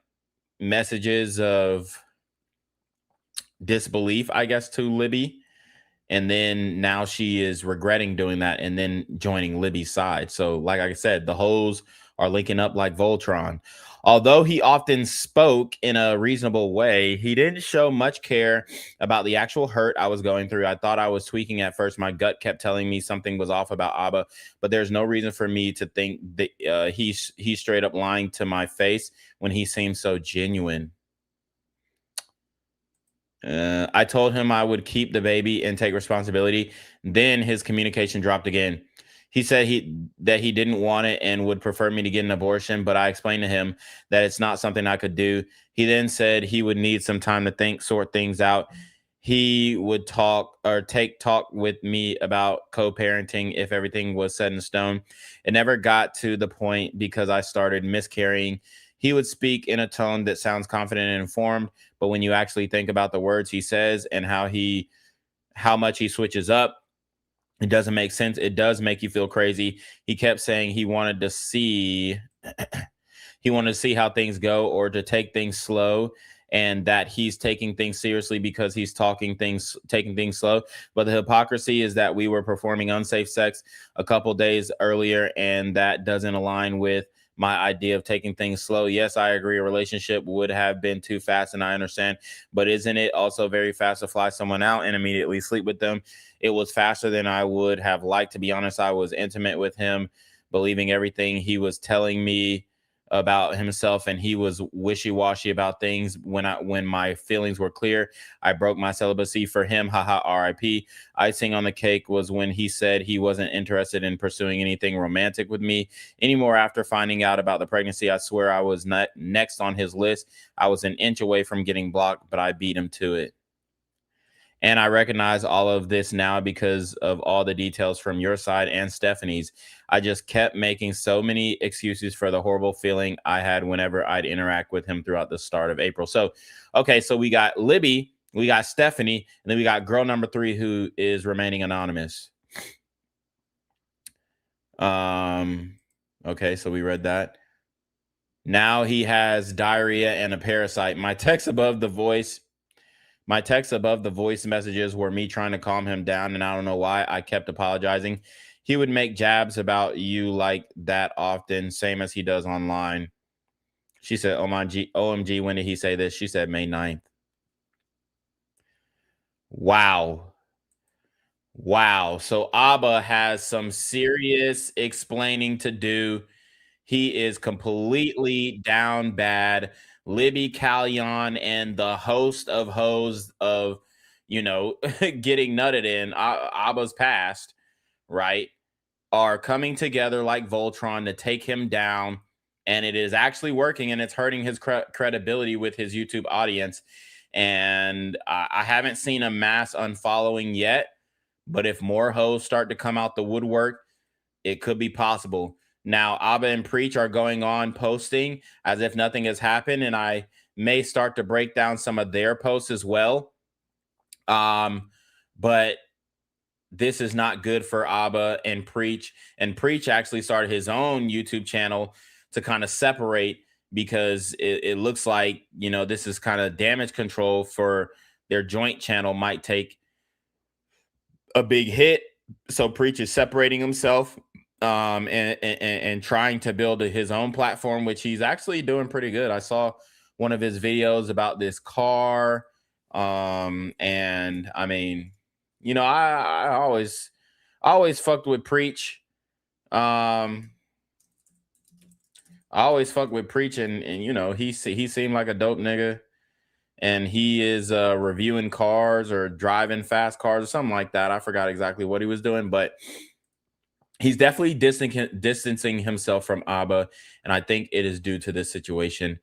messages of disbelief, I guess, to Libby. And then now she is regretting doing that and then joining Libby's side. So like I said, the hoes are linking up like Voltron. Although he often spoke in a reasonable way, he didn't show much care about the actual hurt I was going through. I thought I was tweaking at first. My gut kept telling me something was off about Abba, but there's no reason for me to think that he's straight up lying to my face when he seems so genuine. I told him I would keep the baby and take responsibility. Then his communication dropped again. He said that he didn't want it and would prefer me to get an abortion, but I explained to him that it's not something I could do. He then said he would need some time to think, sort things out. He would talk with me about co-parenting if everything was set in stone. It never got to the point because I started miscarrying. He would speak in a tone that sounds confident and informed, but when you actually think about the words he says and how much he switches up, it doesn't make sense. It does make you feel crazy. He kept saying he wanted to see how things go or to take things slow, and that he's taking things seriously because he's taking things slow. But the hypocrisy is that we were performing unsafe sex a couple days earlier, and that doesn't align with my idea of taking things slow. Yes, I agree. A relationship would have been too fast, and I understand. But isn't it also very fast to fly someone out and immediately sleep with them? It was faster than I would have liked. To be honest, I was intimate with him, believing everything he was telling me about himself, and he was wishy-washy about things. When my feelings were clear, I broke my celibacy for him. Haha, RIP. Icing on the cake was when he said he wasn't interested in pursuing anything romantic with me anymore after finding out about the pregnancy. I swear I was not next on his list. I was an inch away from getting blocked, but I beat him to it. And I recognize all of this now because of all the details from your side and Stephanie's. I just kept making so many excuses for the horrible feeling I had whenever I'd interact with him throughout the start of April. So, okay, so we got Libby, we got Stephanie, and then we got girl number 3 who is remaining anonymous. Okay, so we read that. Now he has diarrhea and a parasite. My text above the voice messages were me trying to calm him down, and I don't know why I kept apologizing. He would make jabs about you like that often, same as he does online. She said, OMG, when did he say this? She said May 9th. Wow. So Abba has some serious explaining to do. He is completely down bad Libby Callion and the host of hoes of, you know, getting nutted in Abba's past, right, are coming together like Voltron to take him down. And it is actually working, and it's hurting his credibility with his YouTube audience. And I haven't seen a mass unfollowing yet, but if more hoes start to come out the woodwork, it could be possible. Now, Abba and Preach are going on posting as if nothing has happened, and I may start to break down some of their posts as well. But this is not good for Abba and Preach. And Preach actually started his own YouTube channel to kind of separate, because it looks like, you know, this is kind of damage control for their joint channel might take a big hit. So Preach is separating himself and trying to build his own platform, which he's actually doing pretty good. I saw one of his videos about this car. And I mean, you know, I always fucked with Preach. I always fuck with Preach, and you know, he seemed like a dope nigga, and he is reviewing cars or driving fast cars or something like that. I forgot exactly what he was doing, but he's definitely distancing himself from Abba, and I think it is due to this situation.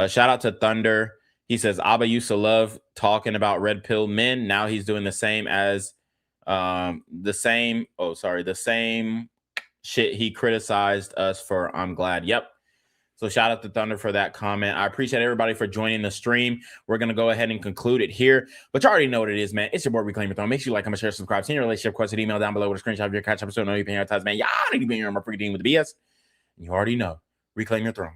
Shout out to Thunder. He says Abba used to love talking about red pill men. Now he's doing the same as the same shit he criticized us for. I'm glad. Yep. So shout out to Thunder for that comment. I appreciate everybody for joining the stream. We're going to go ahead and conclude it here. But you already know what it is, man. It's your boy, Reclaim Your Throne. Make sure you like, comment, share, subscribe. Send your relationship question email down below with a screenshot of your catch episode. No, you paying your ties, man. Y'all need to be in my freaking with the BS. And you already know. Reclaim your throne.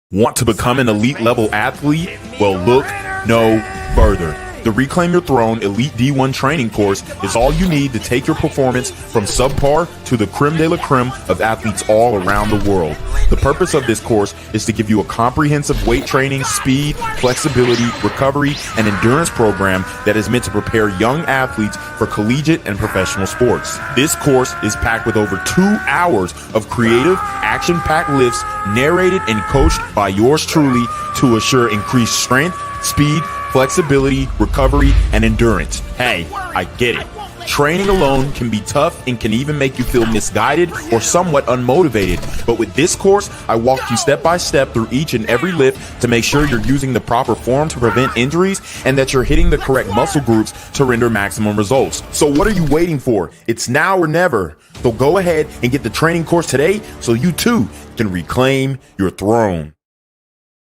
Want to become an elite level athlete? Well, look no further. The Reclaim Your Throne Elite D1 training course is all you need to take your performance from subpar to the creme de la creme of athletes all around the world. The purpose of this course is to give you a comprehensive weight training, speed, flexibility, recovery, and endurance program that is meant to prepare young athletes for collegiate and professional sports. This course is packed with over 2 hours of creative, action-packed lifts narrated and coached by yours truly to assure increased strength, speed, flexibility, recovery, and endurance. Hey, I get it. Training alone can be tough and can even make you feel misguided or somewhat unmotivated. But with this course, I walk you step by step through each and every lift to make sure you're using the proper form to prevent injuries and that you're hitting the correct muscle groups to render maximum results. So what are you waiting for? It's now or never. So go ahead and get the training course today so you too can reclaim your throne.